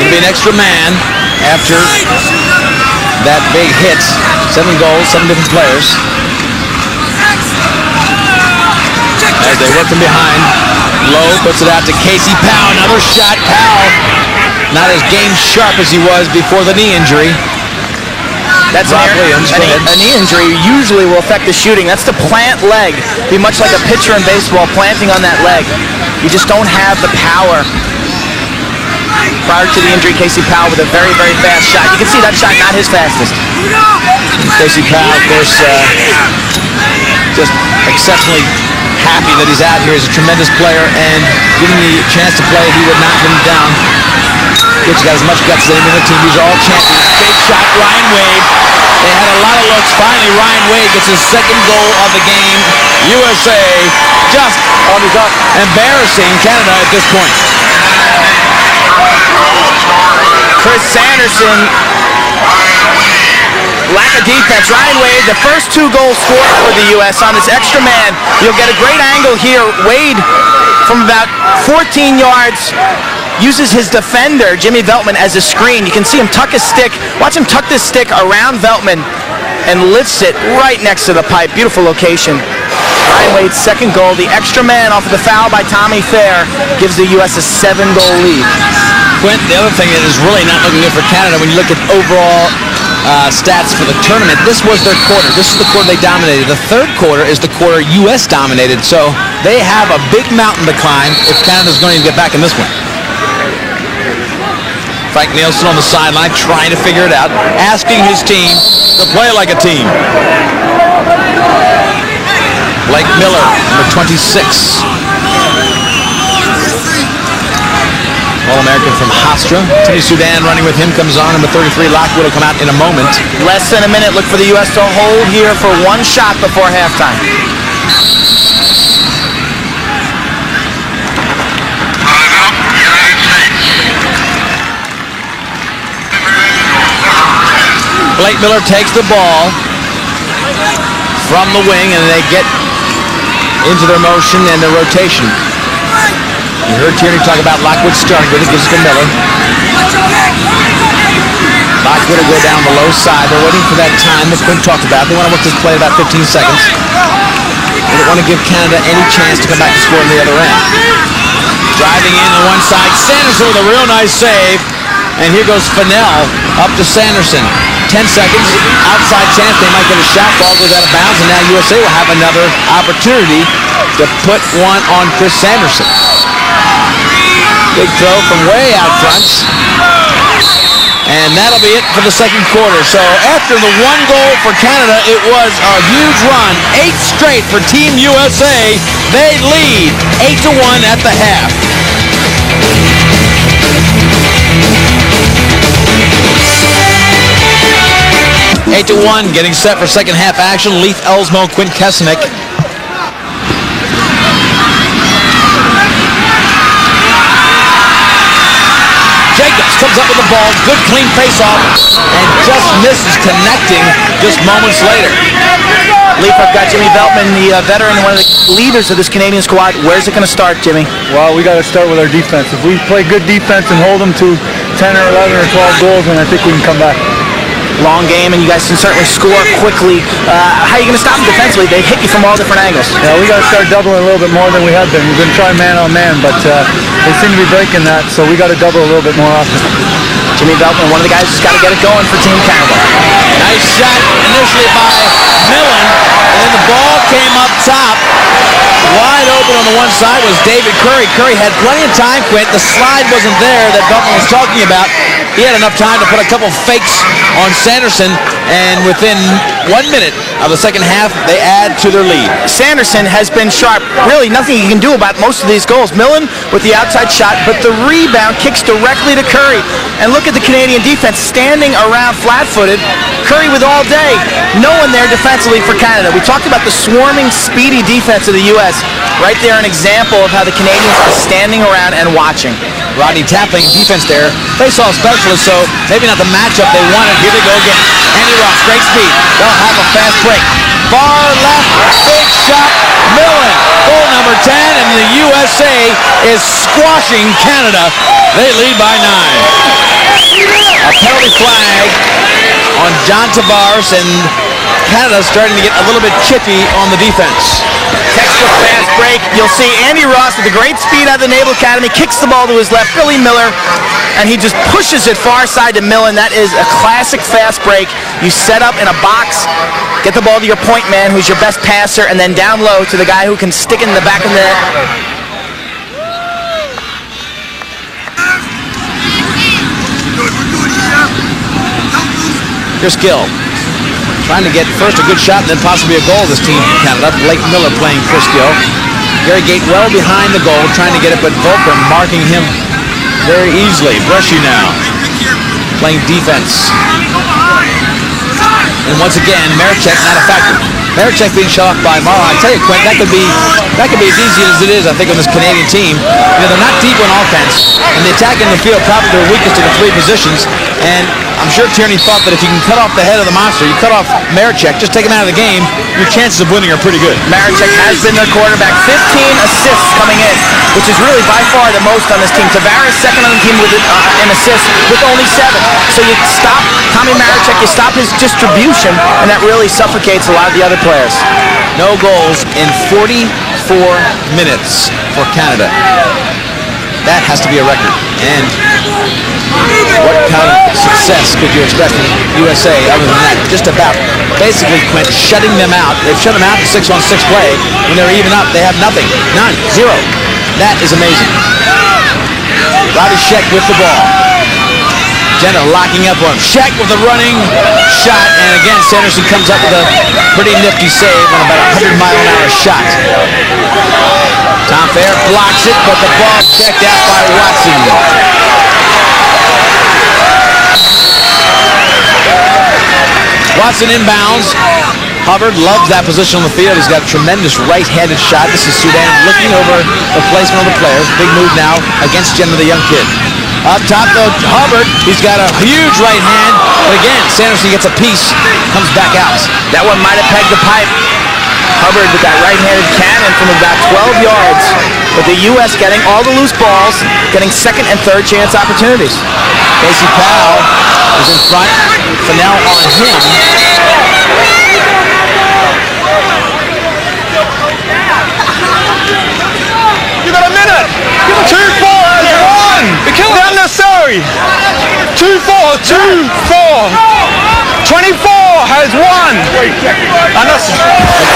Going to be an extra man after that big hit. 7 goals, 7 different players. As they work from behind, Lowe puts it out to Casey Powell. Another shot. Powell not as game sharp as he was before the knee injury.
That's an knee injury usually will affect the shooting. That's the plant leg. Be much like a pitcher in baseball, planting on that leg. You just don't have the power. Prior to the injury, Casey Powell with a very, very fast shot. You can see that shot, not his fastest.
Casey Powell, of course, just exceptionally happy that he's out here. He's a tremendous player, and given the chance to play, he would not let him down. Kid's got as much guts as anyone on the team. These are all champions. Big shot, Ryan Wade. They had a lot of looks. Finally, Ryan Wade gets his 2nd goal of the game. USA just embarrassing Canada at this point.
Chris Sanderson, lack of defense. Ryan Wade, the first 2 goals scored for the U.S. on this extra man. You'll get a great angle here. Wade, from about 14 yards, uses his defender, Jimmy Veltman, as a screen. You can see him tuck his stick. Watch him tuck this stick around Veltman and lifts it right next to the pipe. Beautiful location. Ryan Wade's 2nd goal. The extra man off of the foul by Tommy Fair gives the U.S. a 7-goal lead.
Quint, the other thing that is really not looking good for Canada, when you look at overall stats for the tournament, this was their quarter. This is the quarter they dominated. The 3rd quarter is the quarter U.S. dominated, so they have a big mountain to climb if Canada's going to get back in this one. Frank Nielsen on the sideline trying to figure it out, asking his team to play like a team. Blake Miller, number 26. All-American from Hofstra. Tony Sudan running with him comes on. Number 33, Lockwood will come out in a moment.
Less than a minute. Look for the U.S. to hold here for 1 shot before halftime.
Blake Miller takes the ball from the wing, and they get into their motion and their rotation. You heard Tierney talk about Lockwood starting with it, gives it to Miller. Lockwood will go down the low side. They're waiting for that time that Quinn talked about. They want to work this play about 15 seconds. They don't want to give Canada any chance to come back to score on the other end. Driving in on one side, Sanderson with a real nice save. And here goes Fennell up to Sanderson. 10 seconds, outside chance, they might get a shot. Ball goes out of bounds, and now USA will have another opportunity to put one on Chris Sanderson. Big throw from way out front. And that'll be it for the 2nd quarter. So after the 1 goal for Canada, it was a huge run. 8 straight for Team USA. They lead 8-1 at the half. 8-1, getting set for 2nd half action. Leif Elsmo, Quint Kesenick. Jacobs comes up with the ball, good clean face-off, and just misses connecting just moments later.
Leif, I've got Jimmy Veltman, the veteran, one of the leaders of this Canadian squad. Where's it going to start, Jimmy?
Well, we got to start with our defense. If we play good defense and hold them to 10 or 11 or 12 goals, then I think we can come back.
Long game, and you guys can certainly score quickly. How are you going to stop them defensively? They hit you from all different angles.
Yeah, we got to start doubling a little bit more than we have been. We've been trying man on man, but they seem to be breaking that, so we got to double a little bit more often.
Jimmy Veltman, one of the guys who's got to get it going for Team Canada.
Nice shot initially by Millen, and then the ball came up top. Wide open on the one side was David Curry. Curry had plenty of time, Quint. The slide wasn't there that Veltman was talking about. He had enough time to put a couple fakes on Sanderson, and within 1 minute of the second half, they add to their lead.
Sanderson has been sharp. Really nothing he can do about most of these goals. Millen with the outside shot, but the rebound kicks directly to Curry. And look at the Canadian defense standing around flat-footed. Curry with all day. No one there defensively for Canada. We talked about the swarming, speedy defense of the U.S. Right there, an example of how the Canadians are standing around and watching.
Rodney tapping defense there. Face-off specialist, so maybe not the matchup they wanted. Here they go again. Andy Ross, great speed. They'll have a fast break. Far left, big shot. Millen, goal number 10, and the USA is squashing Canada. They lead by 9. A penalty flag on John Tavares, and Canada's starting to get a little bit chippy on the defense.
Textbook fast break. You'll see Andy Ross with the great speed out of the Naval Academy, kicks the ball to his left, Billy Miller, and he just pushes it far side to Millen. That is a classic fast break. You set up in a box, get the ball to your point man, who's your best passer, and then down low to the guy who can stick it in the back of the net.
Here's Gill. Trying to get first a good shot and then possibly a goal, this team from Canada. Blake Miller playing Chris Gill. Gary Gate well behind the goal, trying to get it, but Volker marking him very easily. Brushy now, playing defense. And once again, Maricek not effective. Maricek being shot off by Morrow. I tell you, Quint, that could be as easy as it is, I think, on this Canadian team. You know, they're not deep on offense, and the attack in the field probably their weakest of the three positions. And I'm sure Tierney thought that if you can cut off the head of the monster, you cut off Maricek, just take him out of the game, your chances of winning are pretty good.
Maricek has been their quarterback. 15 assists coming in, which is really by far the most on this team. Tavares second on the team with in assists with only 7. So you stop Tommy Maricek, you stop his distribution, and that really suffocates a lot of the other players.
No goals in 44 minutes for Canada. That has to be a record. And what kind of success could you expect from USA other than that? Just about basically, Quint, shutting them out. They've shut them out in 6-on-6 play. When they're even up, they have nothing. None. 0. That is amazing. Roddy Sheck with the ball. Jenner locking up on Sheck with a running shot, and again Sanderson comes up with a pretty nifty save on about a 100-mile-an-hour shot. Tom Fair blocks it, but the ball checked out by Watson. Watson inbounds. Hubbard loves that position on the field. He's got a tremendous right-handed shot. This is Sudan looking over the placement of the players. Big move now against Jenner, the young kid. Up top, though, Hubbard, he's got a huge right hand, but again, Sanderson gets a piece, comes back out.
That one might have pegged the pipe. Hubbard with that right-handed cannon from about 12 yards, but the U.S. getting all the loose balls, getting second and third chance opportunities.
Casey Powell is in front, Fennell on him.
You got a minute! 2-4 has won! It's unnecessary! 2-4, 2-4! 24 has won!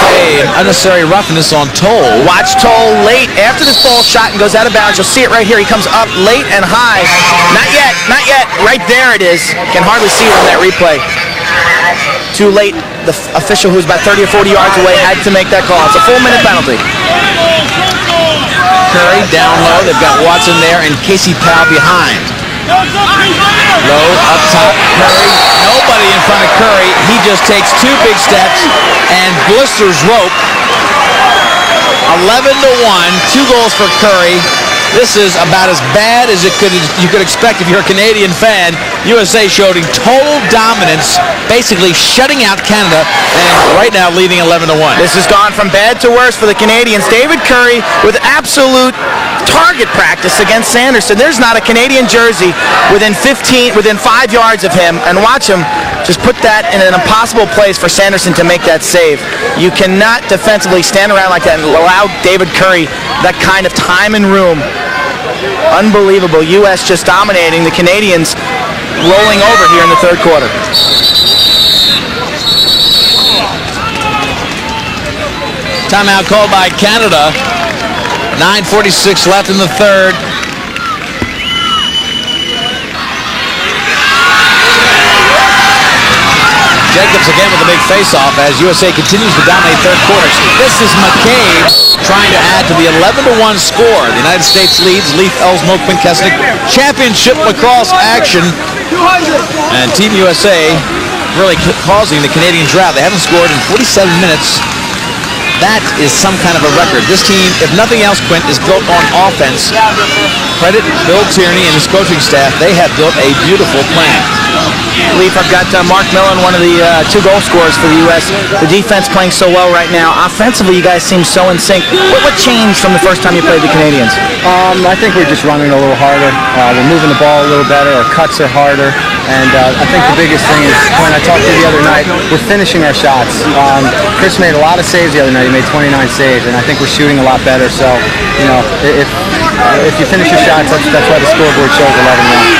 Okay, unnecessary roughness on Toll.
Watch Toll late after this ball shot and goes out of bounds. You'll see it right here. He comes up late and high. Not yet, not yet. Right there it is. Can hardly see it on that replay. Too late. The official, who's about 30 or 40 yards away, had to make that call. It's a full-minute penalty.
Curry down low. They've got Watson there and Casey Powell behind. Low up top, Curry. Nobody in front of Curry. He just takes 2 big steps and blisters rope. 11-1, 2 goals for Curry. This is about as bad as you could expect if you're a Canadian fan. USA showing total dominance, basically shutting out Canada, and right now leading 11-1.
This has gone from bad to worse for the Canadians. David Curry with absolute target practice against Sanderson. There's not a Canadian jersey within 5 yards of him, and watch him just put that in an impossible place for Sanderson to make that save. You cannot defensively stand around like that and allow David Curry that kind of time and room. Unbelievable. U.S. just dominating. The Canadians rolling over here in the third quarter.
Timeout called by Canada. 9:46 left in the third. Jacobs again with a big face-off as USA continues to dominate third quarters. This is McCabe trying to add to the 11-1 score. The United States leads Leaf Elsmo Quinquesnic championship lacrosse action. And Team USA really causing the Canadian drought. They haven't scored in 47 minutes. That is some kind of a record. This team, if nothing else, Quint, is built on offense. Credit Bill Tierney and his coaching staff. They have built a beautiful plan.
Leaf, I've got Mark Millen, one of the 2 goal scorers for the U.S. The defense playing so well right now. Offensively, you guys seem so in sync. What changed from the first time you played the Canadians?
I think we're just running a little harder. We're moving the ball a little better. Our cuts are harder. And I think the biggest thing is, when I talked to you the other night, we're finishing our shots. Chris made a lot of saves the other night. He made 29 saves, and I think we're shooting a lot better. So, you know, if you finish your shots, that's why the scoreboard shows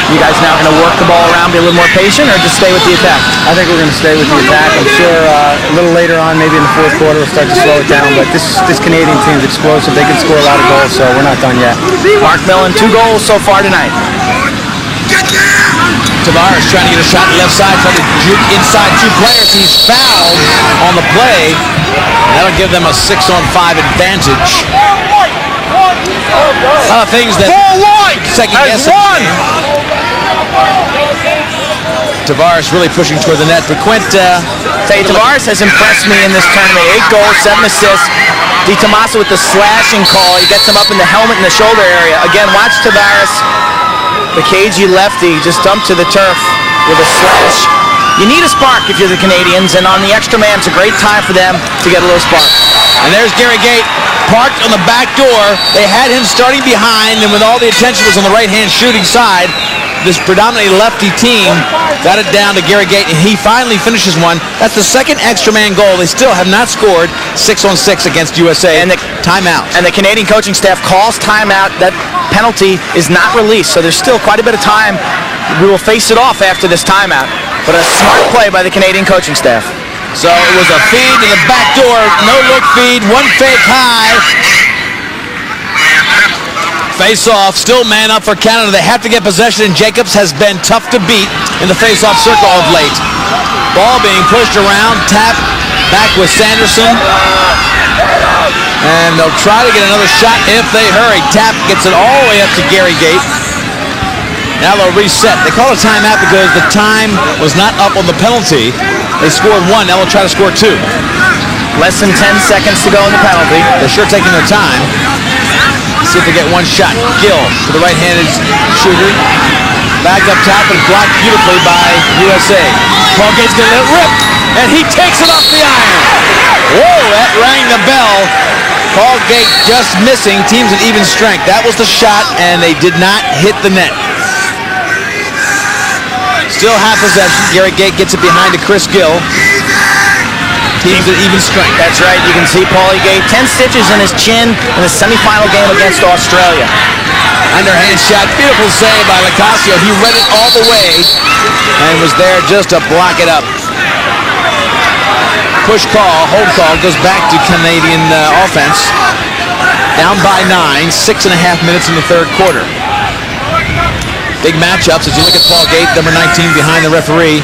11-1.
You guys now going to work the ball around, be a little more patient, or just stay with the attack?
I think we're going to stay with the attack. I'm sure a little later on, maybe in the fourth quarter, we'll start to slow it down. But this Canadian team's explosive. They can score a lot of goals, so we're not done yet.
Mark Millen, 2 goals so far tonight.
Tavares trying to get a shot on the left side, trying to juke inside 2 players. He's fouled on the play. That'll give them a 6-on-5 advantage. A lot of things that second guess. Tavares really pushing toward the net. But Quint,
Tavares has impressed me in this tournament. 8 goals, 7 assists. Di Tommaso with the slashing call. He gets him up in the helmet and the shoulder area. Again, watch Tavares. The cagey lefty just dumped to the turf with a slash. You need a spark if you're the Canadians, and on the extra man, it's a great time for them to get a little spark.
And there's Gary Gate parked on the back door. They had him starting behind, and when all the attention was on the right-hand shooting side, this predominantly lefty team got it down to Gary Gate, and he finally finishes one. That's the second extra man goal. They still have not scored 6-on-6 against USA.
And the
timeout.
And the Canadian coaching staff calls timeout. That penalty is not released, so there's still quite a bit of time. We will face it off after this timeout. But a smart play by the Canadian coaching staff.
So it was a feed to the back door, no-look feed, 1 fake high. Face-off, still man up for Canada. They have to get possession, and Jacobs has been tough to beat in the face-off circle of late. Ball being pushed around, tap back with Sanderson. And they'll try to get another shot if they hurry. Tap gets it all the way up to Gary Gate. Now they'll reset. They call a timeout because the time was not up on the penalty. They scored 1, now they'll try to score 2.
Less than 10 seconds to go in the penalty.
They're sure taking their time. See if they get 1 shot. Gill to the right-handed shooter. Back up top and blocked beautifully by USA. Paul Gate's going to let it rip, and he takes it off the iron. Whoa, that rang the bell. Paul Gate just missing. Teams at even strength. That was the shot, and they did not hit the net. Still half possession. Gary Gate gets it behind to Chris Gill. Teams at even strength.
That's right. You can see Paulie Gate, 10 stitches in his chin in the semifinal game against Australia.
Underhand shot. Beautiful save by Lacrosse. He read it all the way and was there just to block it up. Push call, hold call, goes back to Canadian offense. Down by 9, 6.5 minutes in the third quarter. Big matchups as you look at Paul Gate, number 19 behind the referee.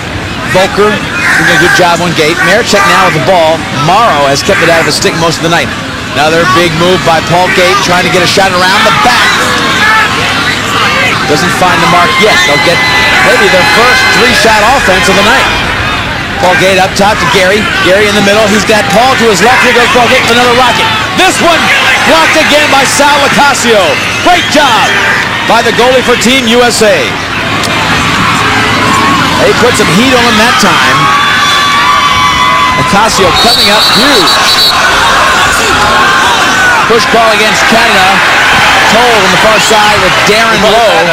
Volker doing a good job on Gate. Marechek now with the ball. Morrow has kept it out of his stick most of the night. Another big move by Paul Gate trying to get a shot around the back. Doesn't find the mark yet. They'll get maybe their first 3-shot offense of the night. Paul Gate up top to Gary. Gary in the middle. He's got Paul to his left. Here goes Paul Gate with another rocket. This one blocked again by Sal Lacasio. Great job by the goalie for Team USA. They put some heat on him that time. Lacasio coming up huge. Push call against Canada. Told on the far side with Darren Lowe.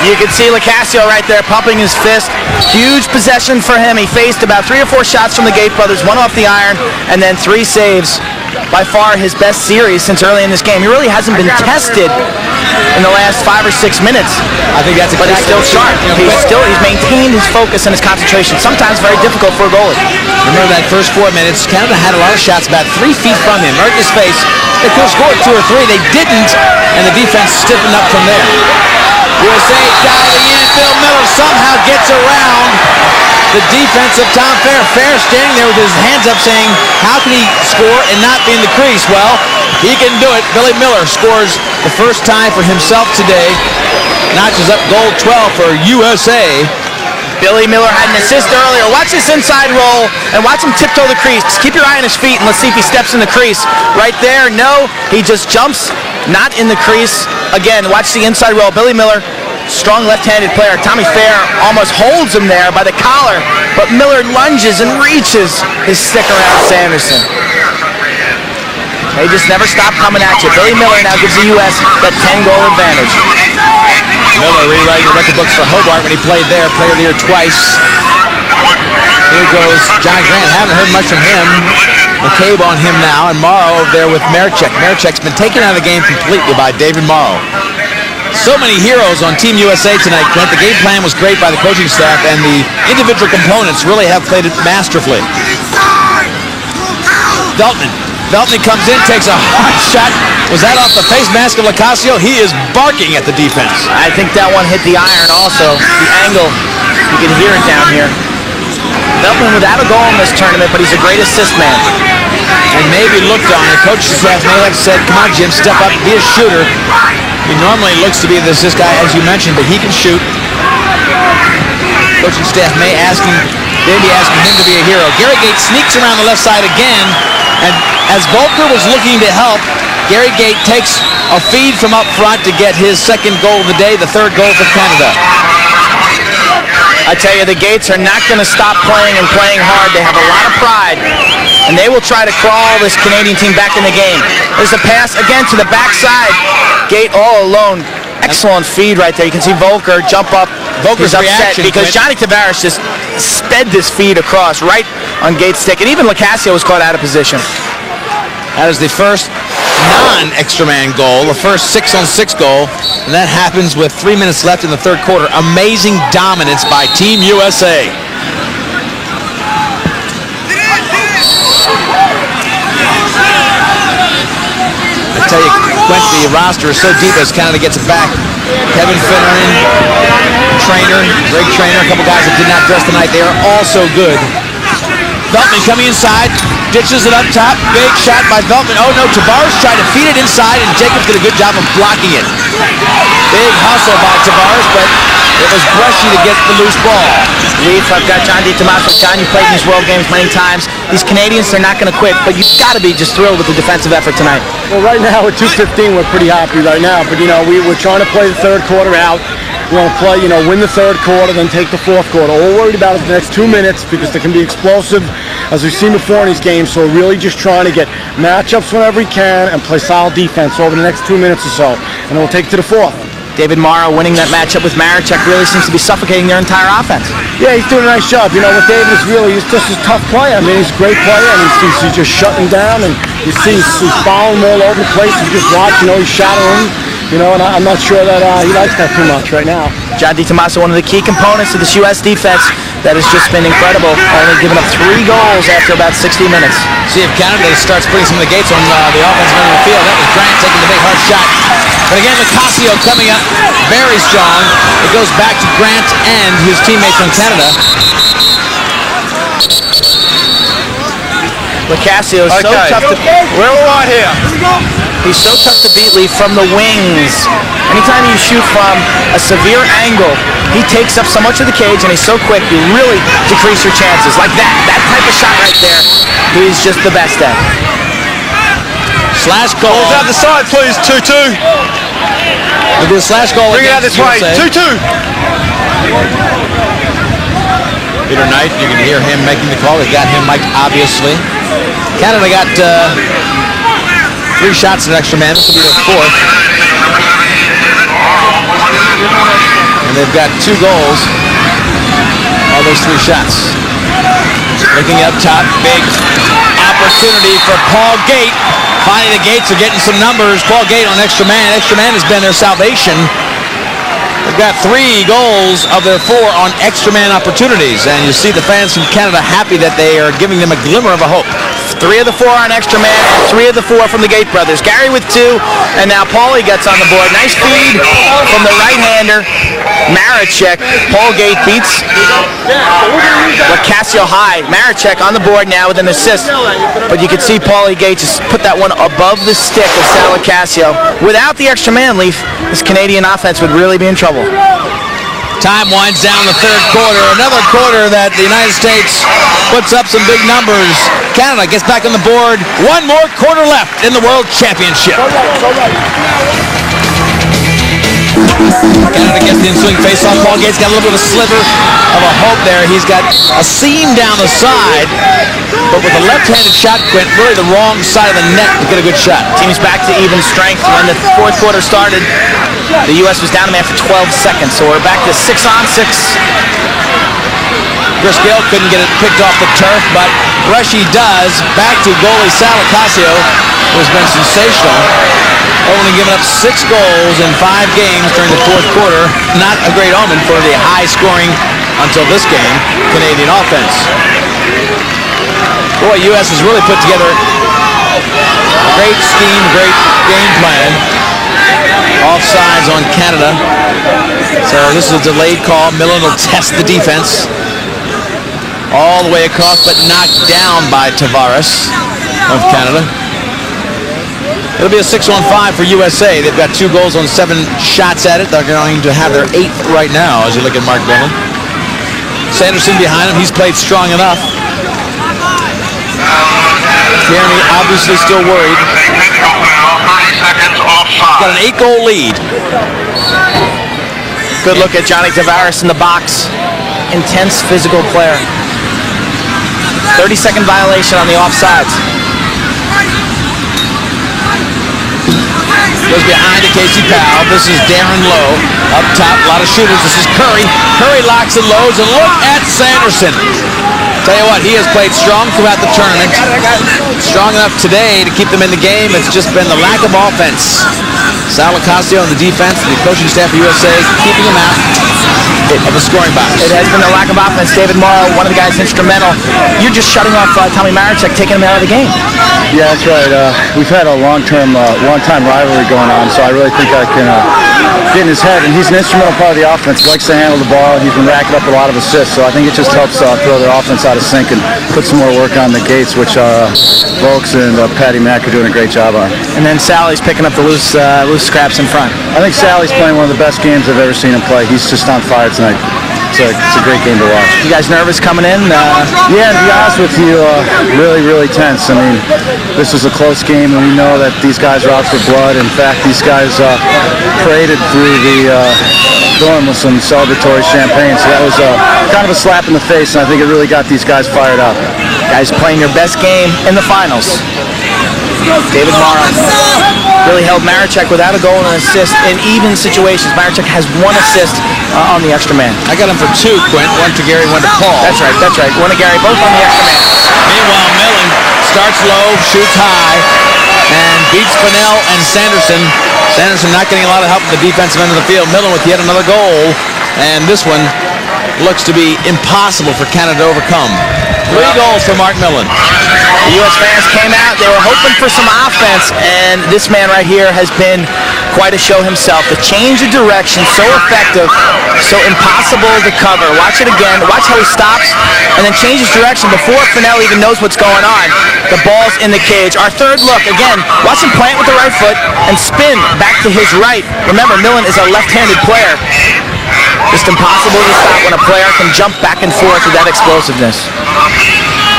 You can see Lacasio right there pumping his fist. Huge possession for him. He faced about 3 or 4 shots from the Gate brothers, 1 off the iron, and then 3 saves. By far his best series since early in this game. He really hasn't been tested in the last 5 or 6 minutes.
I think that's
but he's still sharp. He's maintained his focus and his concentration. Sometimes very difficult for a goalie.
Remember that first 4 minutes, Canada had a lot of shots about 3 feet from him, right in his face. They could have scored 2 or 3. They didn't, and the defense stiffened up from there. USA dialing in. Phil Miller somehow gets around the defense of Tom Fair. Fair standing there with his hands up saying, how can he score and not be in the crease? Well, he can do it. Billy Miller scores the first time for himself today. Notches up goal 12 for USA.
Billy Miller had an assist earlier. Watch this inside roll and watch him tiptoe the crease. Keep your eye on his feet and let's see if he steps in the crease. Right there, no, he just jumps, not in the crease. Again, watch the inside roll. Billy Miller, strong left-handed player. Tommy Fair almost holds him there by the collar, but Miller lunges and reaches his stick around Sanderson. They just never stop coming at you. Billy Miller now gives the U.S. that 10-goal advantage.
Miller rewriting the record books for Hobart when he played there. Player of the year twice. Here goes John Grant. Haven't heard much from him. McCabe on him now, and Morrow over there with Marichek. Marichek's been taken out of the game completely by David Morrow. So many heroes on Team USA tonight, Clint. The game plan was great by the coaching staff, and the individual components really have played it masterfully. Veltman comes in, takes a hard shot. Was that off the face mask of Lacrosse? He is barking at the defense.
I think that one hit the iron also. The angle, you can hear it down here. Veltman without a goal in this tournament, but he's a great assist man.
And maybe looked on it. Coaching staff may have said, come on, Jim, step up, be a shooter. He normally looks to be this guy, as you mentioned, but he can shoot. Coaching staff may be asking him to be a hero. Gary Gates sneaks around the left side again, and as Volker was looking to help, Gary Gate takes a feed from up front to get his second goal of the day, the third goal for Canada.
I tell you, the Gates are not going to stop playing and playing hard. They have a lot of pride, and they will try to crawl this Canadian team back in the game. There's a pass again to the backside. Gate all alone. Excellent feed right there. You can see Volker jump up.
Volker's
He's upset
reaction,
because Johnny Tavares just sped this feed across right on Gates' stick, and even Lacrosse was caught out of position.
That is the first non-extra man goal, the first 6-on-6 goal, and that happens with 3 minutes left in the third quarter. Amazing dominance by Team USA. I tell you, Quint, the roster is so deep as Canada gets it back. Kevin Finneran, Trainer, Greg Trainer, a couple guys that did not dress tonight. They are all so good. Veltman coming inside, ditches it up top. Big shot by Veltman. Oh no, Tavares tried to feed it inside, and Jacobs did a good job of blocking it. Big hustle by Tavares, but it was brushy to get the loose ball.
Leaf, I've got John DiTomaso. John, you played in these World Games many times. These Canadians, they're not going to quit, but you've got to be just thrilled with the defensive effort tonight.
Well, right now at 2:15, we're pretty happy right now. But, we're trying to play the third quarter out. We want to play, win the third quarter, then take the fourth quarter. All we're worried about is the next 2 minutes because they can be explosive, as we've seen before in these games. So we're really just trying to get matchups whenever we can and play solid defense over the next 2 minutes or so. And then we'll take it to the fourth.
David Morrow winning that matchup with Marichek really seems to be suffocating their entire offense.
Yeah, he's doing a nice job. With David, he's just a tough player. I mean, he's a great player, and he's just shutting down, and you see he's following all over the place. You just watch, he's shadowing, and I'm not sure that he likes that too much right now.
John DiTomaso, one of the key components of this U.S. defense that has just been incredible, only giving up 3 goals after about 60 minutes.
See if Canada starts putting some of the Gates on the offensive end of the field. That was Grant taking the big hard shot. But again, Lacrosse coming up very strong. It goes back to Grant and his teammates from Canada.
Lacrosse is so tough to...
We're all right here.
He's so tough to beat, Lee, from the wings. Anytime you shoot from a severe angle, he takes up so much of the cage, and he's so quick, you really decrease your chances. Like that type of shot right there, he's just the best at.
Slash goal.
Balls out the side, please. 2-2.
We'll do a slash goal.
Bring it out this way. 2-2.
Peter Knight, you can hear him making the call. They got him mic'd, obviously. Canada got 3 shots at extra man. This will be their 4th. And they've got 2 goals. All those 3 shots. Looking up top, big opportunity for Paul Gate. Finally, the Gates are getting some numbers. Paul Gate on extra man. Extra man has been their salvation. They've got 3 goals of their 4 on extra man opportunities, and you see the fans from Canada happy that they are giving them a glimmer of a hope.
3 of the 4 on extra man, and 3 of the 4 from the Gate brothers. Gary with 2, and now Paulie gets on the board. Nice feed from the right-hander, Maricek. Paul Gate beats Lacrosse high. Maricek on the board now with an assist, but you can see Paulie Gate just put that one above the stick of Sal Lacrosse. Without the extra man, Leaf, this Canadian offense would really be in trouble.
Time winds down the third quarter. Another quarter that the United States puts up some big numbers. Canada gets back on the board. 1 more quarter left in the World Championship. Canada gets the ensuing face-off. Paul Gates got a little bit of a sliver of a hope there. He's got a seam down the side, but with a left-handed shot, Quint, really the wrong side of the net to get a good shot.
Team's back to even strength. When the fourth quarter started, the U.S. was down a man for 12 seconds, so we're back to 6-on-6.
Chris Gill couldn't get it picked off the turf, but Rushy does. Back to goalie Sal Lacrosse, who has been sensational. Only given up 6 goals in 5 games during the fourth quarter. Not a great omen for the high-scoring, until this game, Canadian offense. Boy, U.S. has really put together a great scheme, great game plan. Offsides on Canada. So this is a delayed call. Millen will test the defense. All the way across, but knocked down by Tavares of Canada. It'll be a 6-on-5 for USA. They've got 2 goals on 7 shots at it. They're going to have their 8th right now as you look at Mark Millen. Sanderson behind him. He's played strong enough. Tierney obviously still worried. Got an 8-goal lead.
Good look at Johnny Tavares in the box. Intense physical player. 30-second violation on the offsides.
Goes behind to Casey Powell. This is Darren Lowe. Up top, a lot of shooters. This is Curry. Curry locks and loads, and look at Sanderson. Tell you what, he has played strong throughout the tournament. Strong enough today to keep them in the game. It's just been the lack of offense. Sal Lacrosse on the defense, the coaching staff of USA keeping them out of the scoring box.
It has been a lack of offense. David Morrow, one of the guys instrumental. You're just shutting off Tommy Maricek, taking him out of the game.
Yeah, that's right. We've had a long-time rivalry going on, so I really think I can get in his head. And he's an instrumental part of the offense. He likes to handle the ball. He's been racking up a lot of assists, so I think it just helps throw their offense out of sync and put some more work on the Gates, which Volks and Patty Mack are doing a great job on.
And then Sally's picking up the loose scraps in front.
I think Sally's playing one of the best games I've ever seen him play. He's just on fire tonight. It's a great game to watch.
You guys nervous coming in?
Yeah, to be honest with you, really, really tense. I mean, this was a close game, and we know that these guys are out for blood. In fact, these guys paraded through the dorm with some celebratory champagne, so that was kind of a slap in the face, and I think it really got these guys fired up.
Guys playing your best game in the finals. David Morrow really held Maricek without a goal and an assist in even situations. Maricek has 1 assist on the extra man.
I got him for 2, Quint. 1 to Gary, 1 to Paul.
That's right. 1 to Gary, both on the extra man.
Meanwhile, Millen starts low, shoots high, and beats Fennell and Sanderson. Sanderson not getting a lot of help from the defensive end of the field. Millen with yet another goal, and this one looks to be impossible for Canada to overcome. 3 goals for Mark Millen.
The U.S. fans came out. They were hoping for some offense, and this man right here has been quite a show himself. The change of direction, so effective, so impossible to cover. Watch it again. Watch how he stops and then changes direction before Fennell even knows what's going on. The ball's in the cage. Our third look, again, watch him plant with the right foot and spin back to his right. Remember, Millen is a left-handed player. Just impossible to stop when a player can jump back and forth with that explosiveness.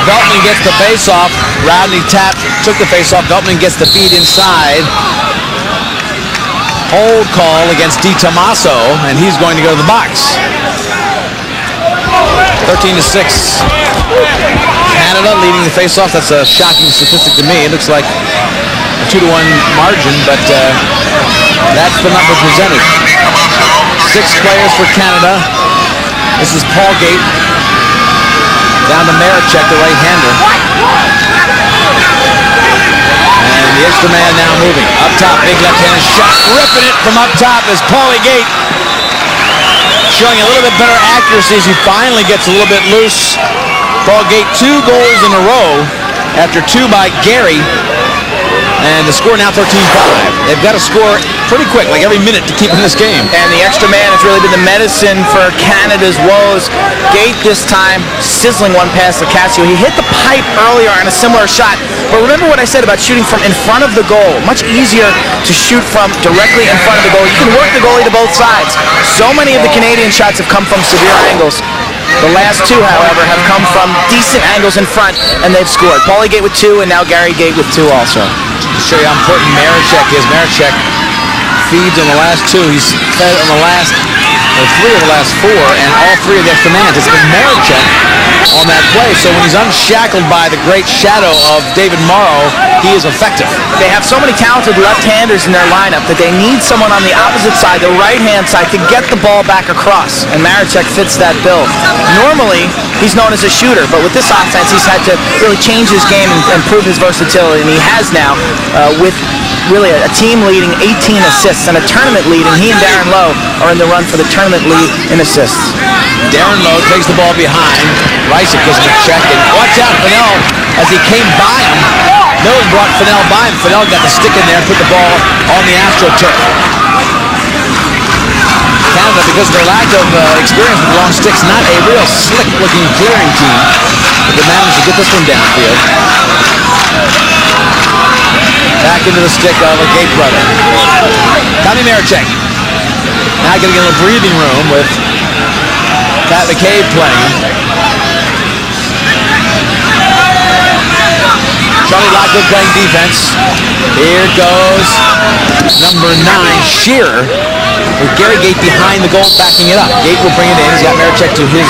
Veltman gets the face-off. Rodney Tapp took the face-off. Veltman gets the feed inside. Hold call against Di Tommaso, and he's going to go to the box. 13-6. Canada leading the face-off. That's a shocking statistic to me. It looks like a 2-1 margin, but that's the number presented. 6 players for Canada. This is Paul Gate. Down to Maricek, the right-hander. And the extra man now moving. Up top, big left-handed shot. Ripping it from up top is Paulie Gate. showing a little bit better accuracy as he finally gets a little bit loose. Paul Gate 2 goals in a row after 2 by Gary. And the score now 13-5. They've got to score pretty quick, like every minute, to keep in this game.
And the extra man has really been the medicine for Canada's woes. Gate this time sizzling one past Lacrosse. He hit the pipe earlier on a similar shot. But remember what I said about shooting from in front of the goal. Much easier to shoot from directly in front of the goal. You can work the goalie to both sides. So many of the Canadian shots have come from severe angles. The last 2, however, have come from decent angles in front, and they've scored. Paulie Gate with 2, and now Gary Gate with 2 also.
To show you how important Marechek is. Marechek feeds on the last 2. He's fed on the last, or 3 of the last 4, and all 3 of the extra mans. It's been Marechek on that play. So when he's unshackled by the great shadow of David Morrow, he is effective.
They have so many talented left-handers in their lineup that they need someone on the opposite side, the right-hand side, to get the ball back across. And Marechek fits that bill. Normally, he's known as a shooter, but with this offense, he's had to really change his game and prove his versatility, and he has now with really a team leading 18 assists and a tournament lead, and he and Darren Lowe are in the run for the tournament lead in assists.
Darren Lowe takes the ball behind. Rice gives him a check, and watch out, Fennell, as he came by him. Millen brought Fennell by him. Fennell got the stick in there and put the ball on the AstroTurf. Canada, because of their lack of experience with long sticks, not a real slick-looking clearing team, but they managed to get this one downfield. Back into the stick of a Gate brother. Tommy Marechek. Now getting a little breathing room with Pat McCabe playing. Charlie Lockwood playing defense. Here goes number 9, Shearer, with Gary Gate behind the goal, backing it up. Gate will bring it in. He's got Marechek to his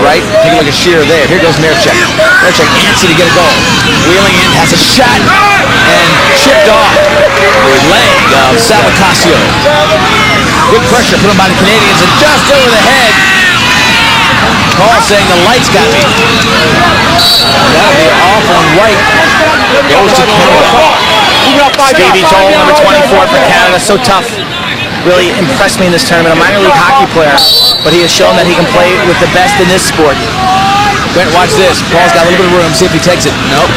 right. Take a look at Shearer there. Here goes Marechek. Marechek antsy to get a goal. Wheeling in, has a shot, and chipped off the leg of Salvacasio. Good pressure put on by the Canadians, and just over the head. Call saying the lights got me. That'll be off on right. Goes to Canada.
Stevie Toll, number 24 for Canada. So tough. Really impressed me in this tournament. A minor league hockey player, but he has shown that he can play with the best in this sport.
Brent, watch this. Paul's got a little bit of room. See if he takes it. Nope.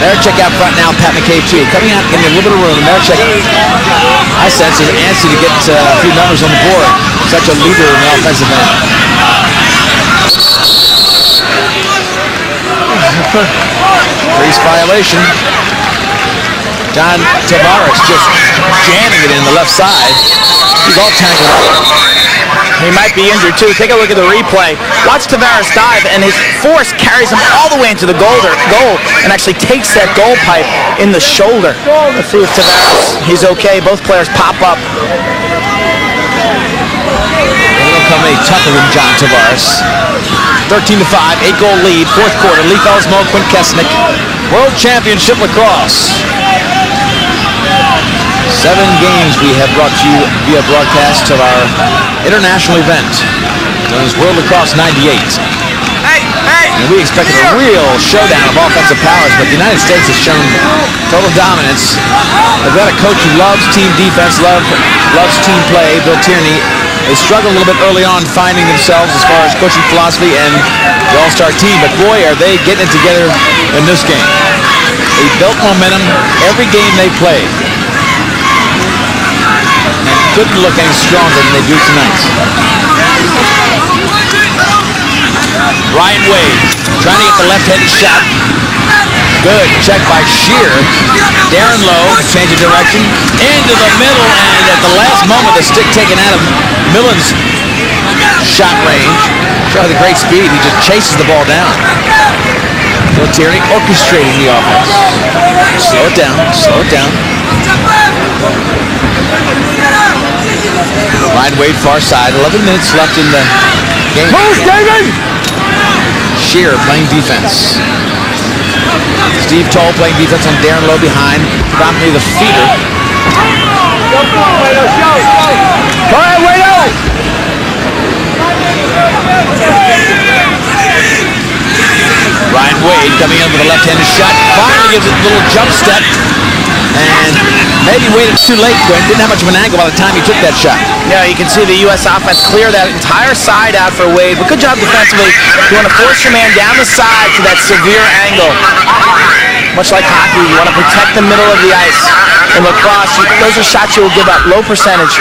Marechek out front now. Pat McCabe too. Coming out, getting a little bit of room. Marechek, I sense, is antsy to get a few numbers on the board. Such a leader in the offensive end. Crease violation. John Tavares just jamming it in the left side. He's all tangled up.
He might be injured too. Take a look at the replay. Watch Tavares dive, and his force carries him all the way into the goal and actually takes that goal pipe in the shoulder. Let's see if Tavares, he's okay. Both players pop up.
It'll come a tougher than John Tavares. 13-5, 8-goal lead, 4th quarter. Lee Felsmo, Quint Kesnick, World Championship Lacrosse. 7 games we have brought to you via broadcast of our international event known as World Lacrosse 98. And we expected a real showdown of offensive powers, but the United States has shown total dominance. They've got a coach who loves team defense, loves team play, Bill Tierney. They struggled a little bit early on finding themselves as far as coaching philosophy and the all-star team, but boy, are they getting it together in this game. They built momentum every game they played and couldn't look any stronger than they do tonight. Ryan Wade trying to get the left-handed shot. Good check by Shearer. Darren Lowe, change of direction, into the middle, and at the last moment, the stick taken out of Millen's shot range. Show the great speed. He just chases the ball down. Bill Tierney orchestrating the offense. Slow it down. Slow it down. Ryan Wade, far side. 11 minutes left in the game.
Move, David!
Shearer playing defense. Steve Toll playing defense on Darren Lowe behind. Promptly the feeder.
Go ahead, Wado!
Ryan Wade coming in with a left-handed shot. Finally gives it a little jump step. And Maybe waited too late, Quinn. Didn't have much of an angle by the time he took that shot.
Yeah, you can see the U.S. offense clear that entire side out for Wade. But good job defensively. You want to force your man down the side to that severe angle. Much like hockey, you want to protect the middle of the ice. In lacrosse, those are shots you will give up. Low percentage.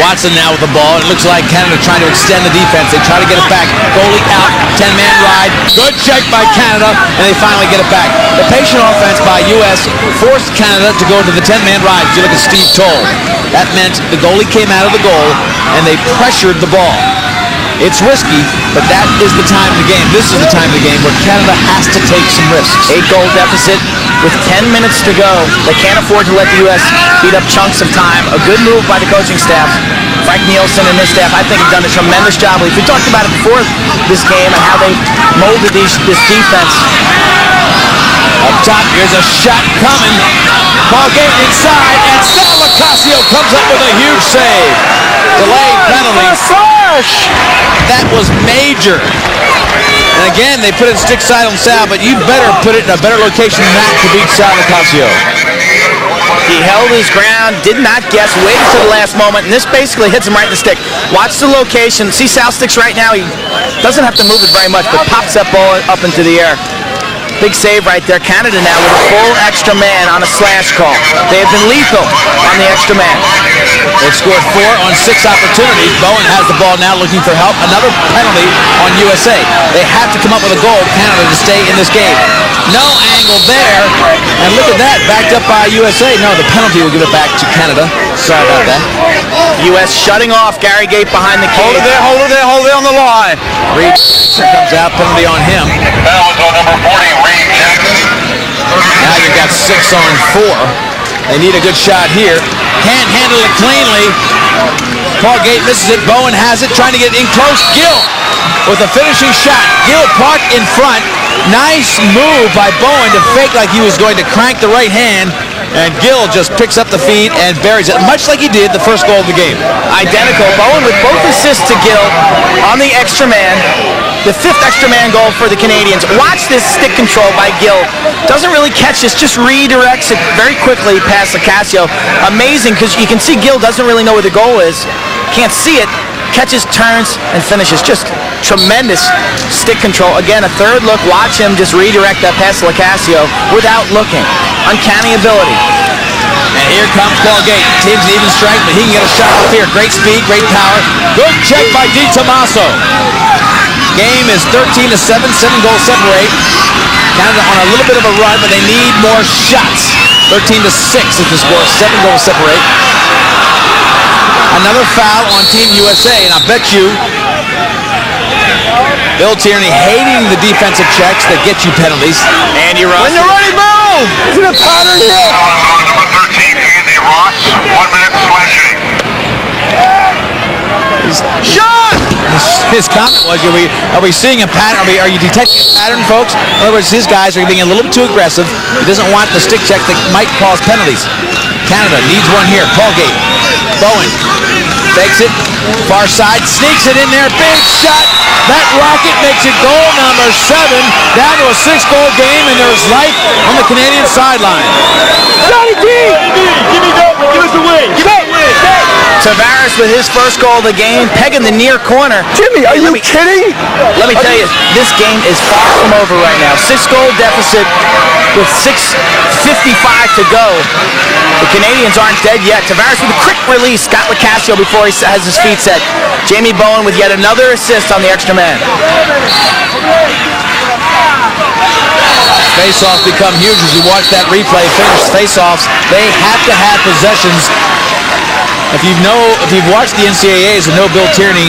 Watson now with the ball. It looks like Canada trying to extend the defense. They try to get it back. Goalie out. 10-man ride. Good check by Canada, and they finally get it back. The patient offense by U.S. forced Canada to go to the 10-man ride. If you look at Steve Toll, that meant the goalie came out of the goal, and they pressured the ball. It's risky, but that is the time of the game. This is the time of the game where Canada has to take some risks.
8-goal deficit with 10 minutes to go. They can't afford to let the U.S. beat up chunks of time. A good move by the coaching staff. Frank Nielsen and his staff, I think, have done a tremendous job. We talked about it before this game and how they molded this defense.
Up top, here's a shot coming. Ball game inside, and Sal Lacrosse comes up with a huge save. Delayed penalty. That was major. And again, they put it stick side on Sal, but you better put it in a better location than that to beat Sal Lacrosse.
He held his ground, did not guess, waited to the last moment, and this basically hits him right in the stick. Watch the location. See Sal sticks right now. He doesn't have to move it very much, but pops that ball up into the air. Big save right there. Canada now with a full extra man on a slash call. They have been lethal on the extra man.
They've scored 4 on 6 opportunities. Bowen has the ball now looking for help. Another penalty on USA. They have to come up with a goal, Canada, to stay in this game. No angle there. And look at that, backed up by USA. No, the penalty will give it back to Canada. Sorry about that.
U.S. shutting off Gary Gate behind the cage.
Hold it there on the line. Reed comes out, penalty on him.
That was on number 40, Reed Jackson.
Now you've got 6 on 4. They need a good shot here. Can't handle it cleanly. Paul Gate misses it. Bowen has it, trying to get in close. Gill with a finishing shot. Gill parked in front. Nice move by Bowen to fake like he was going to crank the right hand. And Gill just picks up the feed and buries it, much like he did the first goal of the game.
Identical. Bowen with both assists to Gill on the extra man. The 5th extra man goal for the Canadians. Watch this stick control by Gill. Doesn't really catch this, just redirects it very quickly past Lacrosse. Amazing, because you can see Gill doesn't really know where the goal is. Can't see it. Catches, turns, and finishes. Just tremendous stick control. Again, a third look. Watch him just redirect that past Lacrosse without looking. Uncanny ability.
And here comes Paul Gate. Team's an even strike, but he can get a shot off here. Great speed, great power. Good check by Di Tommaso. Game is 13-7, 7 goals separate. Canada on a little bit of a run, but they need more shots. 13-6 is the score. 7 goals separate. Another foul on Team USA, and I bet you Bill Tierney hating the defensive checks that get you penalties.
Andy Ross.
When you're ready, move! Isn't it pattern here?
Number 13, Andy Ross. 1 minute slashing.
Shot! His comment was, are we seeing a pattern? Are you detecting a pattern, folks? In other words, these guys are being a little too aggressive. He doesn't want the stick check that might cause penalties. Canada needs one here. Paul Gate. Bowen fakes it. Far side. Sneaks it in there. Big shot. That rocket makes it goal number 7. Down to a 6-goal game, and there's life on the Canadian sideline. Johnny D! Give us the win. Give us the win.
Tavares with his first goal of the game, pegging the near corner.
Jimmy, are you kidding?
Let me tell you, this game is far from over right now. 6-goal deficit with 6:55 to go. The Canadians aren't dead yet. Tavares with a quick release, got Lacrosse before he has his feet set. Jamie Bowen with yet another assist on the extra man.
Face-offs become huge as you watch that replay. Finish face-offs. They have to have possessions. If you've watched the NCAAs and know Bill Tierney,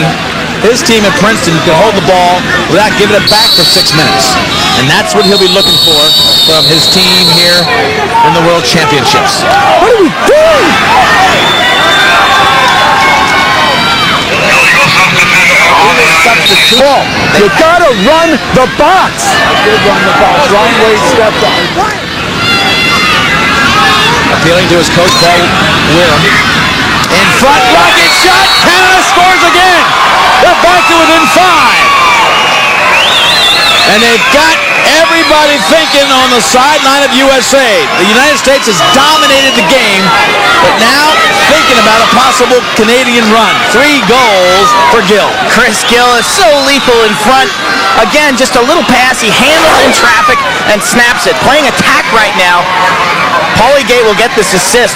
his team at Princeton can hold the ball without giving it back for 6 minutes. And that's what he'll be looking for from his team here in the World Championships. What are we doing?
Paul, you gotta run the box. I did run the box. Ron Wade stepped up.
Appealing to his coach, Paul Wareham. In front, rocket shot. Canada scores again. They're back to within 5. And they've got every anybody thinking on the sideline of USA? The United States has dominated the game, but now thinking about a possible Canadian run. 3 goals for Gill.
Chris Gill is so lethal in front. Again, just a little pass. He handles in traffic and snaps it. Playing attack right now. Paulie Gate will get this assist.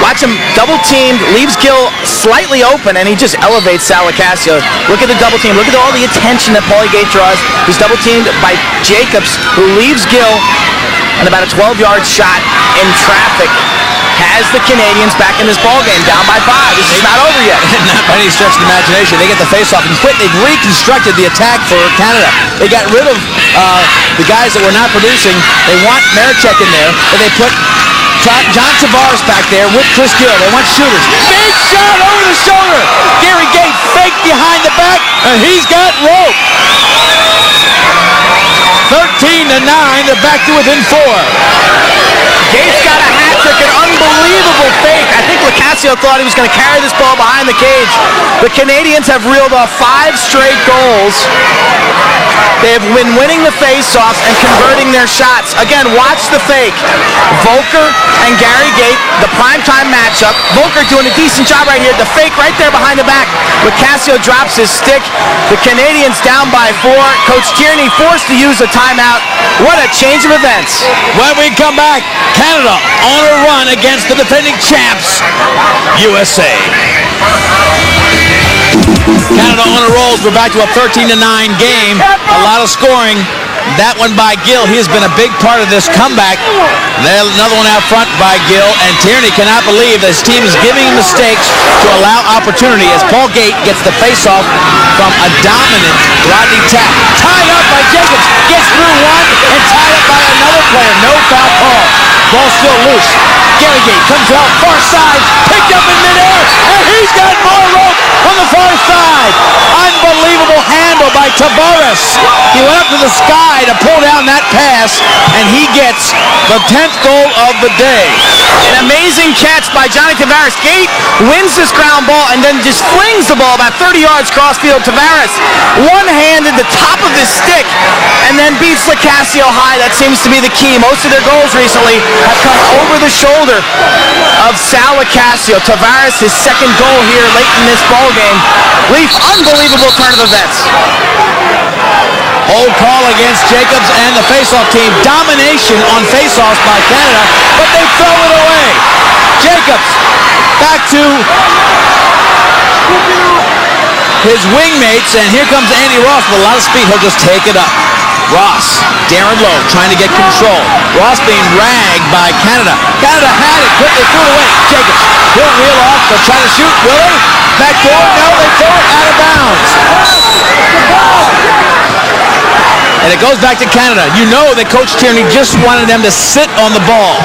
Watch him double teamed, leaves Gill slightly open, and he just elevates Sal Lacasio. Look at the double team. Look at all the attention that Paulie Gate draws. He's double teamed by Jacobs, who leaves Gill on about a 12-yard shot in traffic. Has the Canadians back in this ballgame, down by 5. This is not over yet.
Not by any stretch of the imagination. They get the face-off and quit. They've reconstructed the attack for Canada. They got rid of the guys that were not producing. They want Marichek in there, but they put John Tavares back there with Chris Gill. They want shooters. Big shot over the shoulder. Gary Gate fake behind the back, and he's got rope. 13-9. They're back to within 4.
Gates got a hat trick, an unbelievable fake. I think Lacasio thought he was going to carry this ball behind the cage. The Canadians have reeled off 5 straight goals. They have been winning the face-offs and converting their shots. Again, watch the fake. Volker and Gary Gate, the primetime matchup. Volker doing a decent job right here. The fake right there behind the back. Lacasio drops his stick. The Canadians down by 4. Coach Tierney forced to use a timeout. What a change of events.
When we come back, Canada on a run against the defending champs, USA. Canada on a roll. We're back to a 13-9 game. A lot of scoring. That one by Gill. He has been a big part of this comeback. Another one out front by Gill. And Tierney cannot believe that his team is giving him mistakes to allow opportunity as Paul Gate gets the face-off from a dominant Rodney Tapp. Tied up by Jacobs. Gets through one and tied up by another player. No foul call. Ball still loose. Gary Gate comes out far side. Picked up in midair. And he's got more rope on the far side. Unbelievable handle by Tavares. He went up to the sky to pull down that pass, and he gets the 10th goal of the day.
An amazing catch by Johnny Tavares. Gate wins this ground ball and then just flings the ball about 30 yards crossfield. Tavares one-handed the top of his stick and then beats Lacasio high. That seems to be the key. Most of their goals recently have come over the shoulder of Sal Lacasio. Tavares, his second goal here late in this ball game. Leaf, unbelievable turn of events.
Hold call against Jacobs and the face-off team. Domination on face-offs by Canada, but they throw it away. Jacobs back to his wingmates, and here comes Andy Ross with a lot of speed. He'll just take it up. Ross, Darren Lowe trying to get control. Ross being ragged by Canada. Canada had it, quickly threw it away. Jacobs, he'll reel off, they'll try to shoot. Will he? Back door, no, they throw it out of bounds. And it goes back to Canada. You know that Coach Tierney just wanted them to sit on the ball.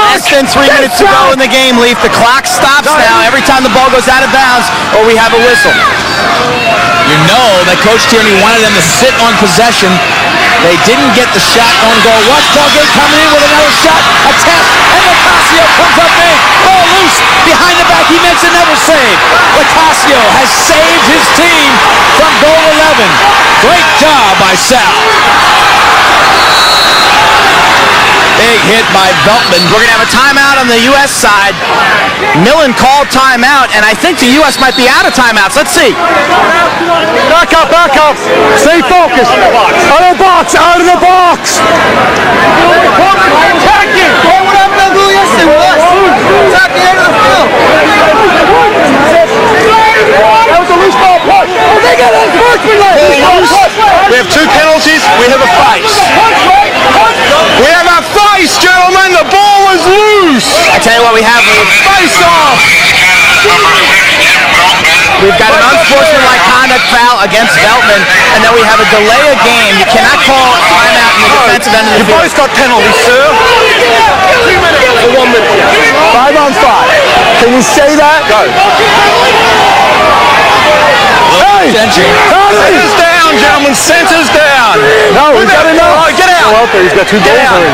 Less than 3 minutes to go in the game, Leaf. The clock stops now every time the ball goes out of bounds or we have a whistle.
You know that Coach Tierney wanted them to sit on possession. They didn't get the shot on goal. Watch Paul Gate coming in with another shot, a test, and Lacasio comes up big. Ball loose, behind the back, he makes another save. Lacasio has saved his team from goal 11. Great job by Sal. Big hit by Beltman.
We're going to have a timeout on the U.S. side. Millen called timeout, and I think the U.S. might be out of timeouts. Let's see.
Back up, back up. Stay focused. Out of the box, out of the box.
Attacking. Hey, what happened to Blue yesterday with us? Attack the end of the field.
That was a loose ball push. Oh, they got an enforcement line.
We have 2 penalties. We have a face. We have a face, gentlemen. The ball was loose.
I tell you what we have, Leaf.
Face off.
We've got an unsportsmanlike conduct foul against Veltman, and then we have a delay of game. You cannot call a timeout in the defensive end of the
You
field.
both got penalties, sir. 2 minutes for 1 minute.
5 on 5. Can you say that?
Go.
Hey!
Centers down, gentlemen. Centers down.
No, he's got enough.
Get out.
He's got 2 goals already.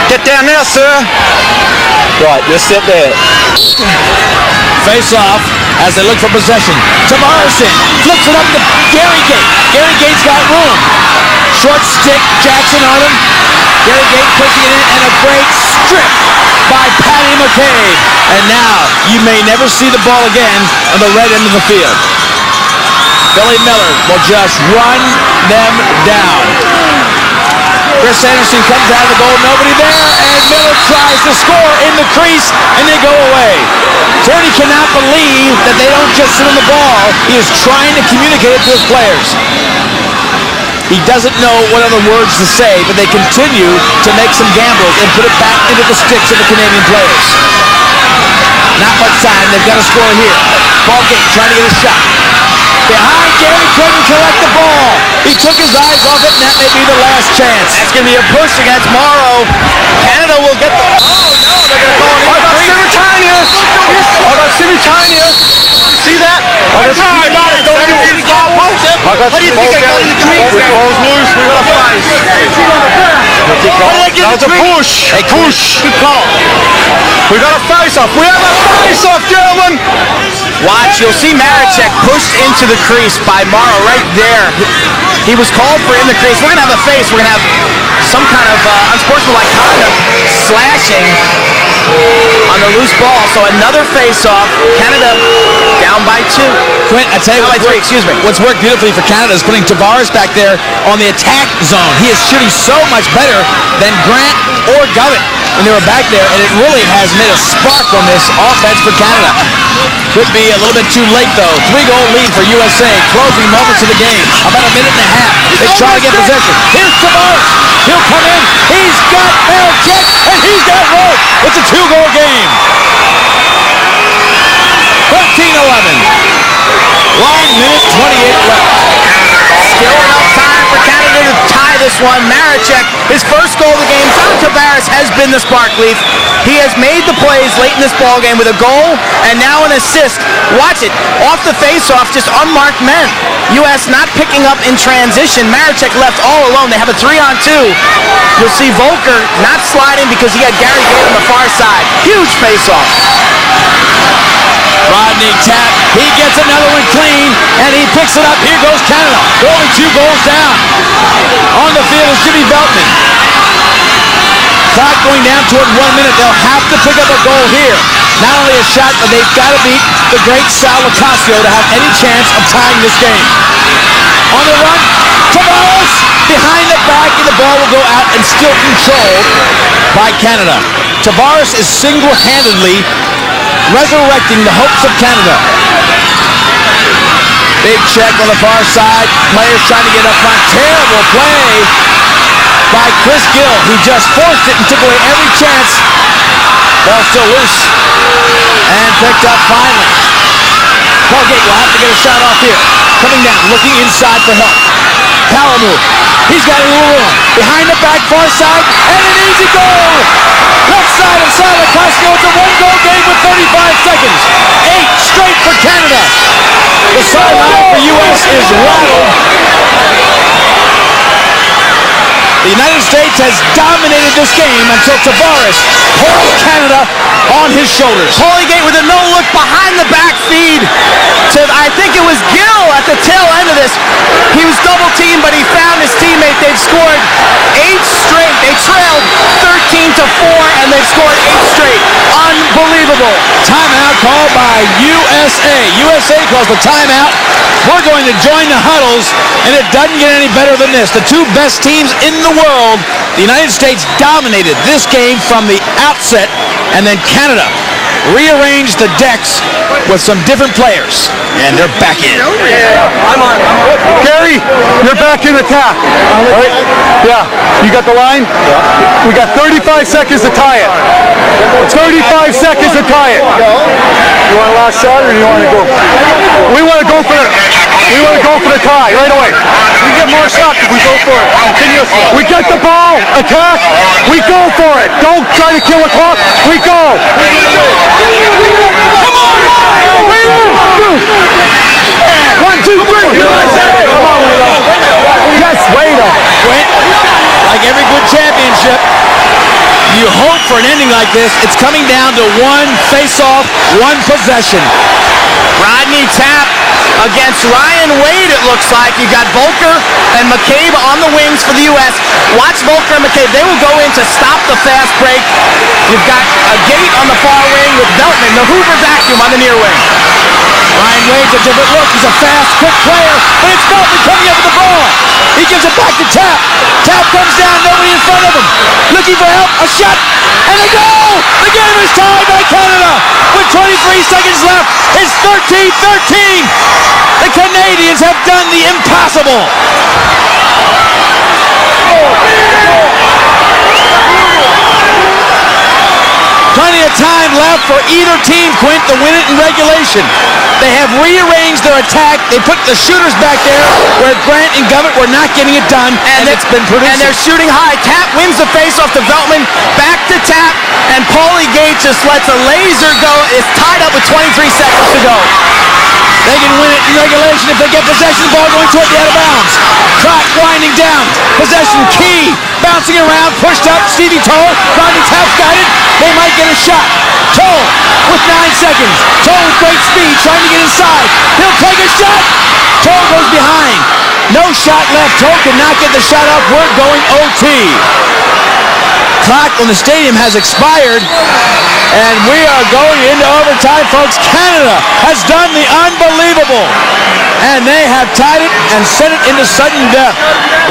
Get down there, sir. Right, just sit there.
Face off as they look for possession. Tavares flips it up to Gary Gate. Gary Gate's got room. Short stick, Jackson on him. Gary Gate pushing it in, and a great strip by Patty McCabe. And now you may never see the ball again on the red end of the field. Billy Miller will just run them down. Chris Anderson comes out of the goal, nobody there, and Miller tries to score in the crease, and they go away. Tierney cannot believe that they don't just sit on the ball. He is trying to communicate it to his players. He doesn't know what other words to say, but they continue to make some gambles and put it back into the sticks of the Canadian players. Not much time, they've got to score here. Ball Gate trying to get a shot. Behind Gary, couldn't collect the ball. He took his eyes off it, and that may be the last chance.
That's going to be a push against Morrow. Canada will get the... Oh, no, they're going to call it.
I got Cimitanius. I got Cimitanius. See that? I got Cimitanius.
What do you think I got in the crease?
Ball's loose. We got a fight. That was a push.
Hey, push.
Good call. We got a face-off. We have a face-off, gentlemen.
Watch, you'll see Maricek pushed into the crease by Morrow right there. He was called for in the crease. We're going to have a face. We're going to have some kind of unsportsmanlike conduct, slashing on the loose ball. So another face-off. Canada down by 2.
Quint, I tell you
Down by 3, excuse me.
What's worked beautifully for Canada is putting Tavares back there on the attack zone. He is shooting so much better than Grant or Govett when they were back there, and it really has made a spark on this offense for Canada. Could be a little bit too late, though. 3-goal lead for USA. Closing moments of the game. About a minute and a half. They try to get possession. Here's Tavares. He'll come in. He's got Maricek, and he's got Rowe. It's a 2-goal game. 13-11. 1 minute 28 left.
Still enough time for Canada to tie this one. Maricek, his first goal of the game. John Tavares has been the spark leaf. He has made the plays late in this ball game with a goal and now an assist. Watch it. Off the face-off, just unmarked men. U.S. not picking up in transition. Maricek left all alone. They have a 3-on-2. You'll see Volker not sliding because he had Gary Gate on the far side. Huge face-off.
Rodney tap. He gets another one clean, and he picks it up. Here goes Canada. They're only 2 goals down. On the field is Jimmy Beltman. Clock going down toward 1 minute. They'll have to pick up a goal here. Not only a shot, but they've got to beat the great Sal Lacrosse to have any chance of tying this game. On the run, Tavares behind the back, and the ball will go out and still controlled by Canada. Tavares is single-handedly resurrecting the hopes of Canada. Big check on the far side. Players trying to get up front. Terrible play by Chris Gill. He just forced it and took away every chance. Ball still loose. And picked up finally. Paul Gate will have to get a shot off here. Coming down, looking inside for help. Power move. He's got a little room. Behind the back, far side, and an easy goal! Left side of Sal Lacrosse. It's a 1-goal game with 35 seconds. 8 straight for Canada. The sideline for U.S. is rattled. The United States has dominated this game until Tavares pulls Canada on his shoulders.
Gate with a no-look behind the back feed to, I think it was Gill at the tail end of this. He was double-teamed, but he found his teammate. They've scored 8 straight. They trailed 13-4, and they've scored 8 straight. Unbelievable.
Timeout called by USA. USA calls the timeout. We're going to join the huddles, and it doesn't get any better than this. The 2 best teams in the world, the United States dominated this game from the outset, and then Canada rearranged the decks with some different players, and they're back in.
Gary, you're back in attack. Right? Yeah. You got the line? Yeah. We got 35 seconds to tie it. 35 seconds to tie it. You want a last shot or do you want to go? We want to go for it. We want to go for the tie right away. We get more shots if we go for it continuously. We get the ball, attack, we go for it. Don't try to kill the clock. We go. Come on! 1, 2, 3. Come on, Wade. Yes, Wade.
Like every good championship, you hope for an ending like this, it's coming down to one face-off, one possession.
Rodney Tapp against Ryan Wade, it looks like. You got Volker and McCabe on the wings for the U.S. Watch Volker and McCabe. They will go in to stop the fast break. You've got a Gate on the far wing with Beltman, the Hoover vacuum on the near wing.
Ryan Wade's a different look. He's a fast, quick player, but it's Beltman coming up with the ball. He gives it back to Tapp. Tapp comes down, nobody in front of him. Looking for help, a shot, and a goal! The game is tied by Canada with 23 seconds left. It's 13-13. The Canadians have done the impossible. Plenty of time left for either team, Quint, to win it in regulation. They have rearranged their attack. They put the shooters back there where Grant and Govett were not getting it done, and it's been producing.
And they're shooting high. Tapp wins the face-off to Veltman. Back to Tapp, and Paulie Gate just lets a laser go. It's tied up with 23 seconds to go.
They can win it in regulation if they get possession. The ball going toward the out of bounds. Clock winding down. Possession key. Bouncing around. Pushed up. Stevie Toll. Rodney Tapp's got it. They might get a shot. Toll with 9 seconds. Toll with great speed. Trying to get inside. He'll take a shot. Toll goes behind. No shot left. Toll could not get the shot up. We're going OT. Clock on the stadium has expired, and we are going into overtime, folks. Canada has done the unbelievable, and they have tied it and sent it into sudden death.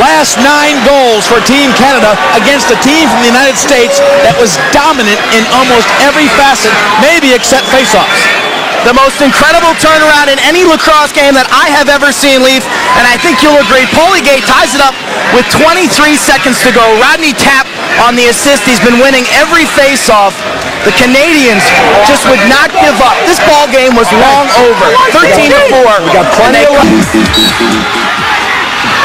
Last 9 goals for Team Canada against a team from the United States that was dominant in almost every facet, maybe except faceoffs.
The most incredible turnaround in any lacrosse game that I have ever seen, Leaf, and I think you'll agree. Paulie Gate ties it up with 23 seconds to go. Rodney Tapp on the assist. He's been winning every face-off. The Canadians just would not give up. This ball game was long over. 13-4. We got plenty of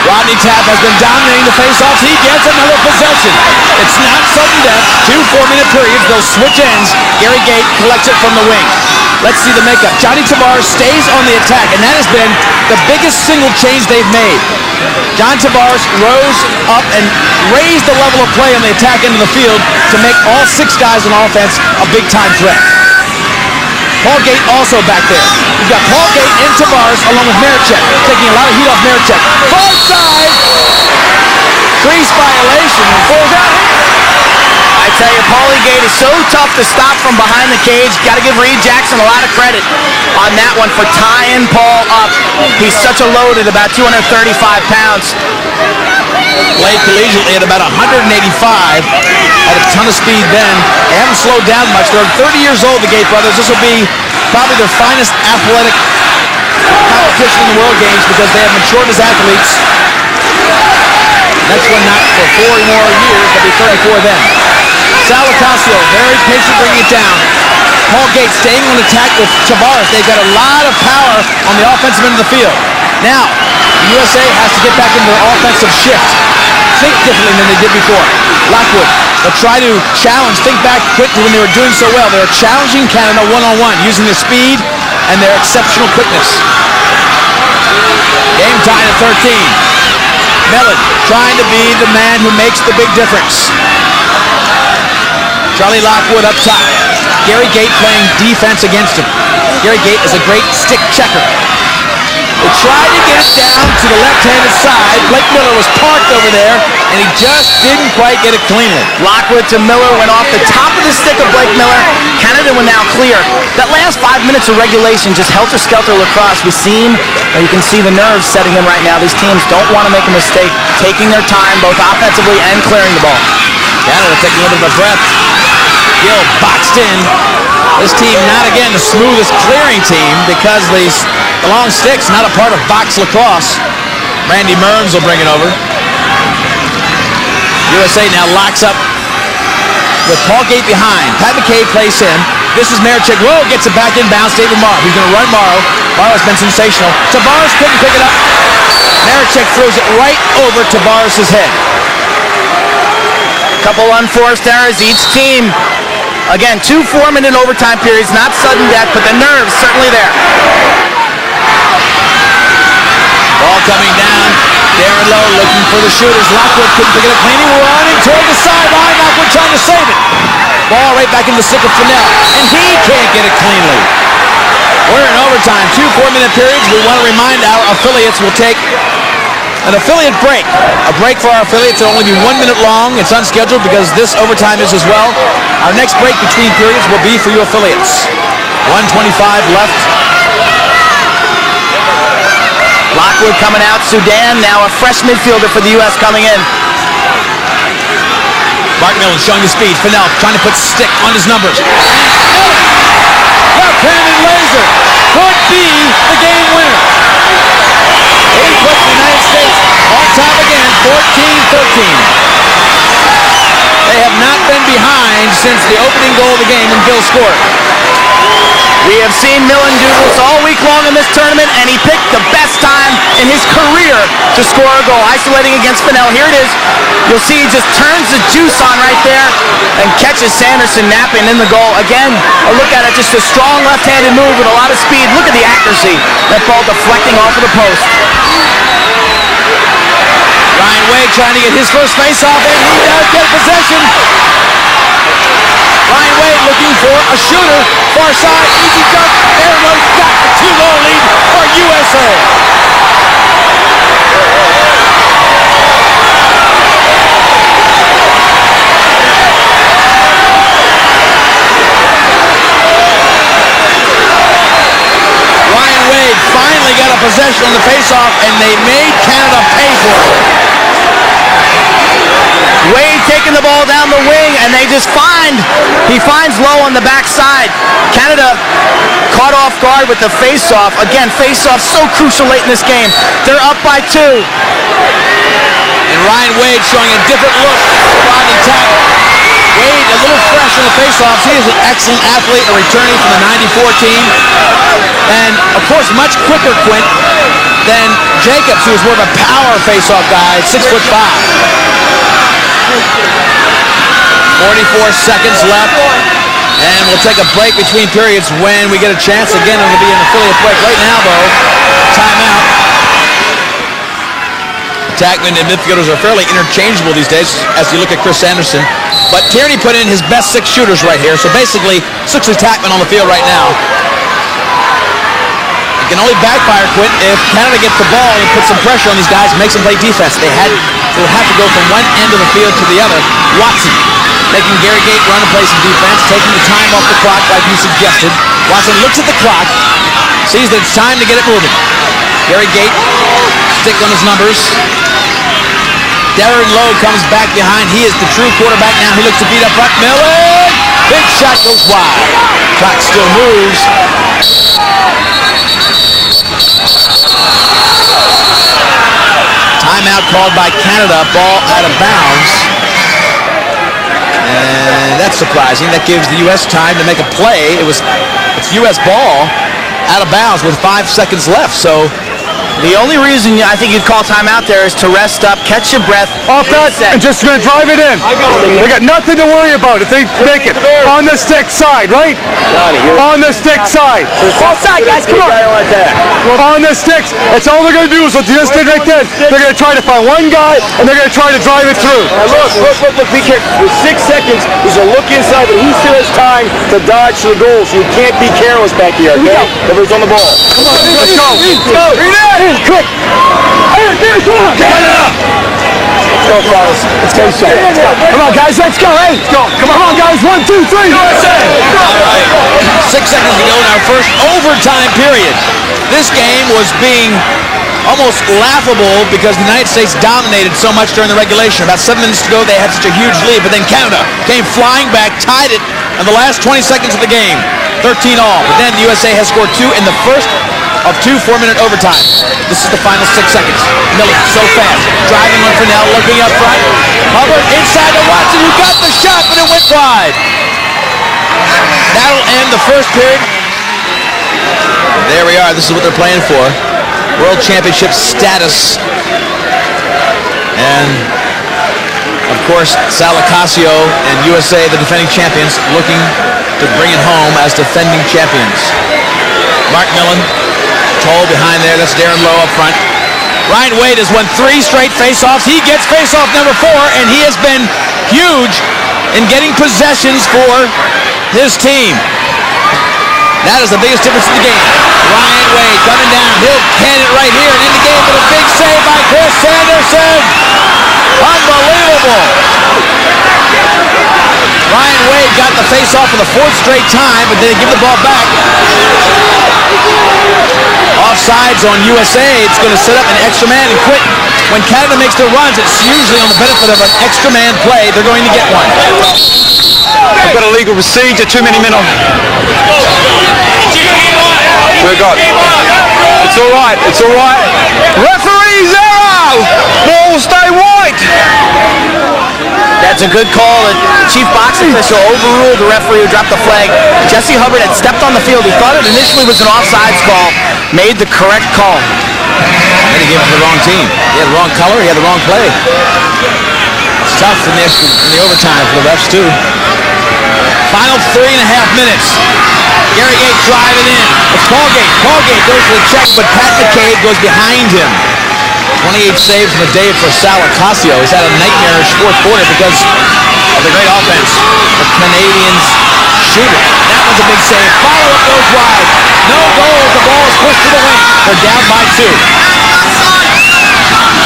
Rodney Tapp has been dominating the face-offs. He gets another possession. It's not sudden death. 2 4-minute periods. They'll switch ends. Gary Gate collects it from the wing. Let's see the makeup. Johnny Tavares stays on the attack, and that has been the biggest single change they've made. John Tavares rose up and raised the level of play on the attack end of the field to make all 6 guys on offense a big-time threat. Paul Gate also back there. We've got Paul Gate and Tavares along with Marichek, taking a lot of heat off Marichek. Far side! Crease violation.
I tell you, Paulie Gate is so tough to stop from behind the cage. Got to give Reed Jackson a lot of credit on that one for tying Paul up. He's such a load at about 235 pounds.
Played collegiately at about 185. Had a ton of speed then. They haven't slowed down much. They're 30 years old, the Gate brothers. This will be probably their finest athletic competition in the World Games because they have matured as athletes. Next one not for 4 more years. They'll be 34 then. Sal Lacrosse, very patient bringing it down. Paul Gate staying on attack with Tavares. They've got a lot of power on the offensive end of the field. Now, the USA has to get back into their offensive shift. Think differently than they did before. Lockwood, they'll try to challenge, think back quickly when they were doing so well. They were challenging Canada one-on-one, using their speed and their exceptional quickness. Game tied at 13. Mellon trying to be the man who makes the big difference. Charlie Lockwood up top. Gary Gate playing defense against him. Gary Gate is a great stick checker. They tried to get it down to the left-handed side. Blake Miller was parked over there, and he just didn't quite get it cleanly.
Lockwood to Miller went off the top of the stick of Blake Miller. Canada will now clear. That last 5 minutes of regulation, just helter-skelter lacrosse. You can see the nerves setting in right now. These teams don't want to make a mistake, taking their time both offensively and clearing the ball.
Canada taking a little bit of a breath. Gill boxed in. This team not again the smoothest clearing team because the long stick's not a part of box lacrosse. Randy Mearns will bring it over. USA now locks up with Paul Gate behind. Pat McCabe plays him. This is Marichek. Whoa, gets it back inbounds. David Morrow. He's going to run Morrow. Morrow's been sensational. Tavares couldn't pick it up. Marichek throws it right over Tavares' head.
Couple unforced errors each team. Again, 2 4-minute overtime periods, not sudden death, but the nerves certainly there.
Ball coming down. Darren Lowe looking for the shooters. Lockwood couldn't pick it up clean. Running toward the sideline. Lockwood trying to save it. right back into the stick of Fennell, and he can't get it cleanly. We're in overtime, 2 4-minute periods. We want to remind our affiliates we'll take an affiliate break. A break for our affiliates will only be 1 minute long. It's unscheduled because this overtime is as well. Our next break between periods will be for you affiliates. 1:25 left.
Lockwood coming out. Sudan now a fresh midfielder for the U.S. coming in.
Mark Millen showing the speed. Fennell trying to put stick on his numbers. Left-handed laser could be the game winner. He puts the United States on top again, 14-13. They have not been behind since the opening goal of the game when Gill scored.
We have seen Millen do this all week long in this tournament, and he picked the best time in his career to score a goal. Isolating against Fennell. Here it is. You'll see he just turns the juice on right there and catches Sanderson napping in the goal. Again, a look at it, just a strong left-handed move with a lot of speed. Look at the accuracy. That ball deflecting off of the post.
Ryan Wade trying to get his first face-off, and he does get possession. Ryan Wade looking for a shooter. Far side, easy jump. There goes back. A 2-goal lead for USA. Ryan Wade finally got a possession on the face-off, and they made Canada pay for it.
Wade taking the ball down the wing, and they just he finds Lowe on the backside. Canada caught off guard with the face-off. Again, face-off so crucial late in this game. They're up by 2.
And Ryan Wade showing a different look for Rodney Tackle. Wade a little fresh on the face-offs. He is an excellent athlete, returning from the 94 team. And, of course, much quicker, Quint, than Jacobs, who was more of a power face-off guy, 6'5". 44 seconds left, and we'll take a break between periods when we get a chance. Again, it'll be an affiliate break. Right now, though, timeout. Attackmen and midfielders are fairly interchangeable these days as you look at Chris Sanderson. But Tierney put in his best 6 shooters right here, so basically 6 attackmen on the field right now. It can only backfire, Quint, if Canada gets the ball and puts some pressure on these guys and makes them play defense. They'll have to go from one end of the field to the other. Watson making Gary Gate run and play some defense, taking the time off the clock like you suggested. Watson looks at the clock, sees that it's time to get it moving. Gary Gate, stick on his numbers. Darren Lowe comes back behind. He is the true quarterback now. He looks to beat up front. Millen! Big shot goes wide. Clock still moves. Timeout called by Canada. Ball out of bounds. And that's surprising. That gives the U.S. time to make a play. It's U.S. ball out of bounds with 5 seconds left. So
the only reason I think you'd call timeout there is to rest up, catch your breath.
Off that, and just going to drive it in. They got nothing to worry about if they make it. On the stick side, right? On the stick side.
Offside, guys, come on.
On the sticks. That's all they're going to do is what you just did right there. They're going to try to find one guy, and they're going to try to drive it through.
Look, be careful. With 6 seconds, there's a look inside, but he still has time to dodge to the goal, so you can't be careless back here, okay? Everybody's on the ball.
Come on, let's go.
Quick! Come on! Let's go, fellas. Let's go, son. Come on, guys, let's go. Hey, let's go. Come on, guys. 1, 2, 3.
all right. 6 seconds to go in our first overtime period. This game was being almost laughable because the United States dominated so much during the regulation. About 7 minutes to go, they had such a huge lead, but then Canada came flying back, tied it in the last 20 seconds of the game. 13 all. But then the USA has scored 2 in the first of 2 4-minute overtimes. This is the final 6 seconds. Miller so fast, driving on Fennell, looking up front. Hubbard inside to Watson, who got the shot, but it went wide. That'll end the first period. There we are. This is what they're playing for. World Championship status. And of course, Sal Ocasio and USA, the defending champions, looking to bring it home as defending champions. Mark Millen, tall behind there. That's Darren Lowe up front. Ryan Wade has won 3 straight faceoffs. He gets faceoff number 4, and he has been huge in getting possessions for his team. That is the biggest difference in the game. Ryan Wade coming down. He'll hand it right here and end the game with a big save by Chris Sanderson. Unbelievable. Ryan Wade got the face-off for the 4th straight time, but then they give the ball back. Offsides on USA. It's going to set up an extra man and quit. When Canada makes their runs, it's usually on the benefit of an extra man play. They're going to get one.
I've got a legal procedure, too many men on. We're good. It's all right, it's all right. Referee zero! Ball stay white!
That's a good call. The chief box official overruled the referee who dropped the flag. Jesse Hubbard had stepped on the field. He thought it initially was an offsides call. Made the correct call.
And he gave it to the wrong team. He had the wrong color, he had the wrong play. It's tough in the overtime for the refs too. Final 3.5 minutes. Gary Gate driving in. It's Paulgate. Paulgate goes for the check, but Pat McCabe goes behind him. 28 saves in the day for Sal Ocasio. He's had a nightmarish 4th quarter because of the great offense. The Canadians shooting. That was a big save. Follow-up goes wide. No goal. The ball is pushed to the wing. They're down by 2.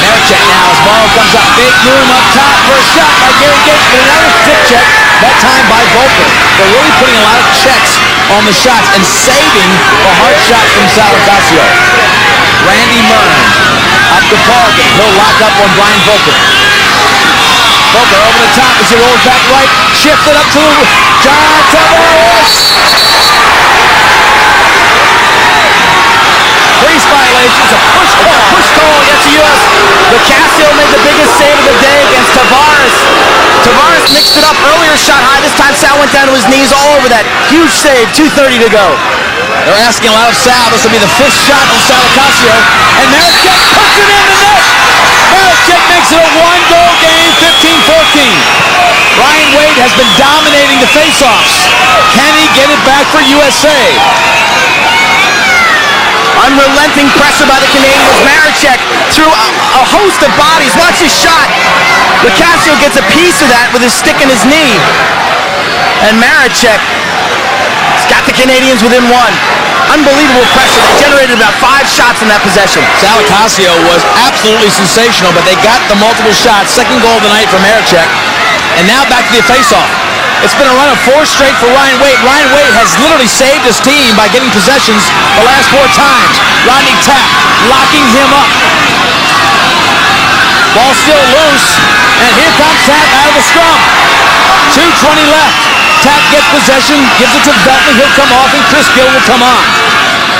Marichek now as ball comes up. Big room up top for a shot by Gary Gates, but another stick check, that time by Volker. They're really putting a lot of checks on the shots and saving the hard shot from Sal Ocasio. Randy Murn up to Paulgate. He'll lock up on Brian Volker. Volker over the top as he rolls back right. Shifted up to John Tavares. Crease violations, a push call.
Push call against the U.S. Lacrosse made the biggest save of the day against Tavares. Tavares mixed it up earlier, shot high. This time Sal went down to his knees all over that. Huge save, 2:30 to go.
They're asking a lot of Sal. This will be the 5th shot on Sal Ocasio. And Marichek puts it in the net. Marichek makes it a 1-goal game, 15-14. Ryan Wade has been dominating the faceoffs. Can he get it back for USA?
Unrelenting pressure by the Canadians. Marichek through a host of bodies. Watch his shot. Lacrosse gets a piece of that with his stick in his knee. And Marichek has got the Canadians within 1. Unbelievable pressure. They generated about 5 shots in that possession.
Sal Ocasio was absolutely sensational, but they got the multiple shots. 2nd goal of the night for Marichek. And now back to the faceoff. It's been a run of 4 straight for Ryan Wade. Ryan Wade has literally saved his team by getting possessions the last 4 times. Rodney Tapp locking him up. Ball still loose, and here comes Tapp out of the scrum. 2:20 left. Tapp gets possession, gives it to Belton. He'll come off, and Chris Gill will come on.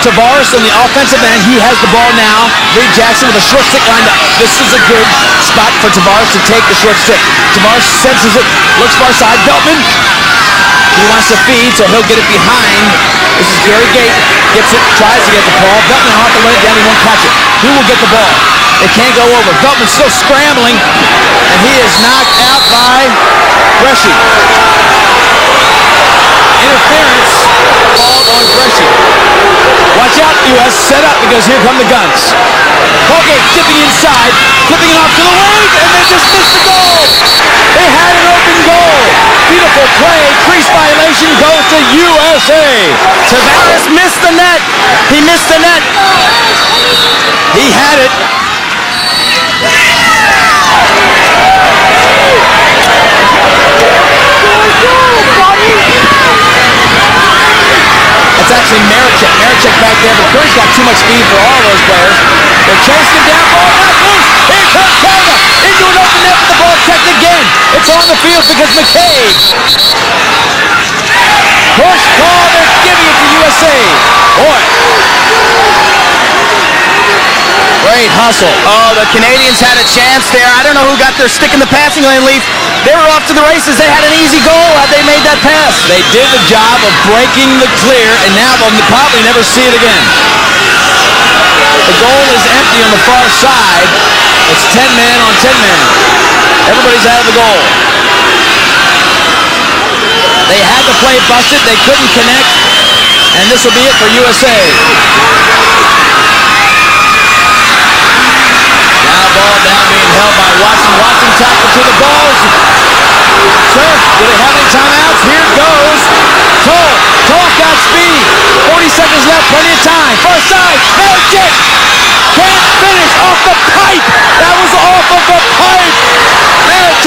Tavares on the offensive end. He has the ball now. Reed Jackson with a short stick lined up. This is a good spot for Tavares to take the short stick. Tavares senses it, looks far side. Beltman, he wants to feed, so he'll get it behind. This is Gary Gate. Gets it, tries to get the ball. Beltman will have to run it down. He won't catch it. Who will get the ball? It can't go over. Beltman's still scrambling, and he is knocked out by Bresci. Interference called on Bresci. Watch out, U.S. Set up because here come the guns. Colgate dipping inside, flipping it off to the wing, and they just missed the goal. They had an open goal. Beautiful play. Crease violation goes to USA.
Tavares missed the net. He missed the net.
He had it. It's actually Marichek. Marichek back there, but Curry's got too much speed for all those players. They're chasing him down, ball back loose. Here comes Canada into an open net with the ball checked again. It's on the field because McCabe. Push call, they're giving it to USA. Boy. Great hustle.
Oh, the Canadians had a chance there. I don't know who got their stick in the passing lane, Leaf. They were off to the races. They had an easy goal had they made that pass.
They did the job of breaking the clear, and now they'll probably never see it again. The goal is empty on the far side. It's 10 man on 10 man. Everybody's out of the goal. They had the play busted. They couldn't connect, and this will be it for USA. Ball down being held by Watson. Watson tackled to the balls. Sir, do they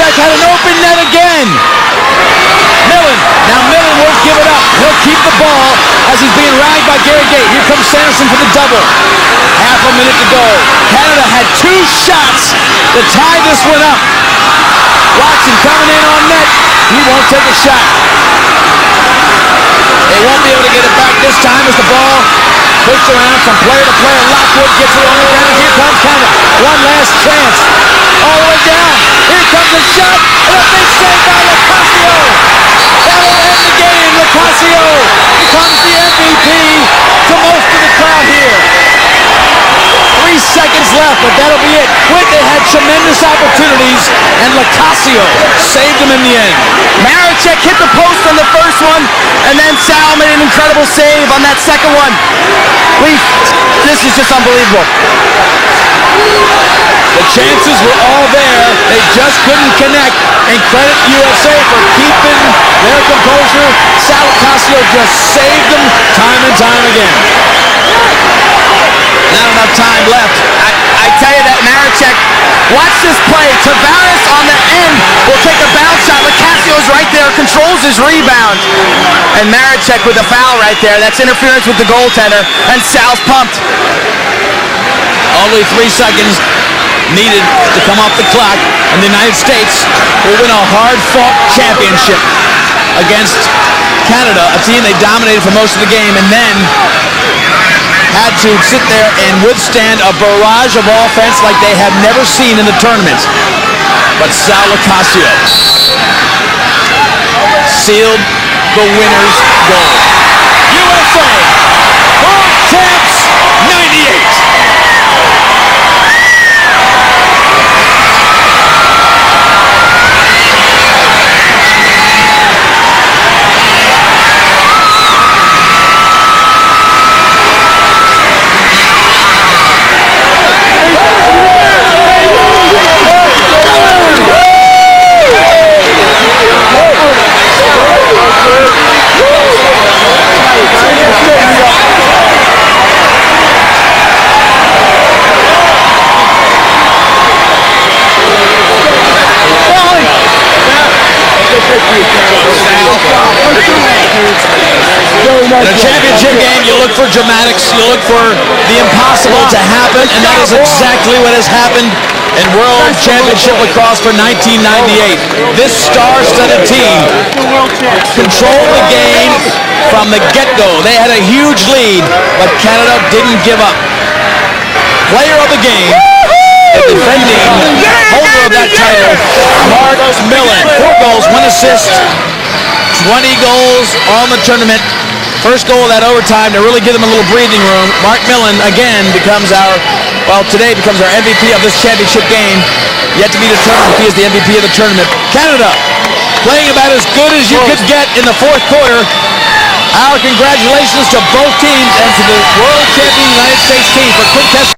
Marechek had an open net again. Millen won't give it up. He'll keep the ball as he's being rallied by Gary Gate. Here comes Sanderson for the double. Half a minute to go. Canada had 2 shots to tie this one up. Watson coming in on net. He won't take a shot. They won't be able to get it back this time as the ball pushed around from player to player. Lockwood gets it on the ground. Here comes Canada. One last chance. All the way down. Here comes a shot. And a big save by Lacrosse. That'll end the game. Lacrosse becomes the MVP to most of the crowd here. 3 seconds left, but that'll be it. Whitney had tremendous opportunities, and Lacrosse saved them in the end.
Marechek hit the post on the first one, and then Sal made an incredible save on that second one. This is just unbelievable.
The chances were all there. They just couldn't connect. And credit USA for keeping their composure. Sal Lacrosse just saved them time and time again. Not enough time left.
I tell you that Marechek, watch this play. Tavares on the end will take a bounce shot. Lacassio's right there, controls his rebound. And Marechek with a foul right there. That's interference with the goaltender. And Sal's pumped.
Only 3 seconds needed to come off the clock, and the United States will win a hard-fought championship against Canada, a team they dominated for most of the game, and then had to sit there and withstand a barrage of offense like they have never seen in the tournament. But Sal Lacrosse sealed the winner's goal. USA, world champs, 98. In a championship game, you look for dramatics, you look for the impossible to happen, and that is exactly what has happened in World Championship Lacrosse for 1998. This star-studded team controlled the game from the get-go. They had a huge lead, but Canada didn't give up. Player of the game, the defending holder of that title, Mark Millen. 4 goals, 1 assist, 20 goals on the tournament. First goal of that overtime to really give them a little breathing room. Mark Millen, again, today becomes our MVP of this championship game. Yet to be determined if he is the MVP of the tournament. Canada, playing about as good as you could get in the 4th quarter. Our congratulations to both teams and to the world champion United States team for quick test.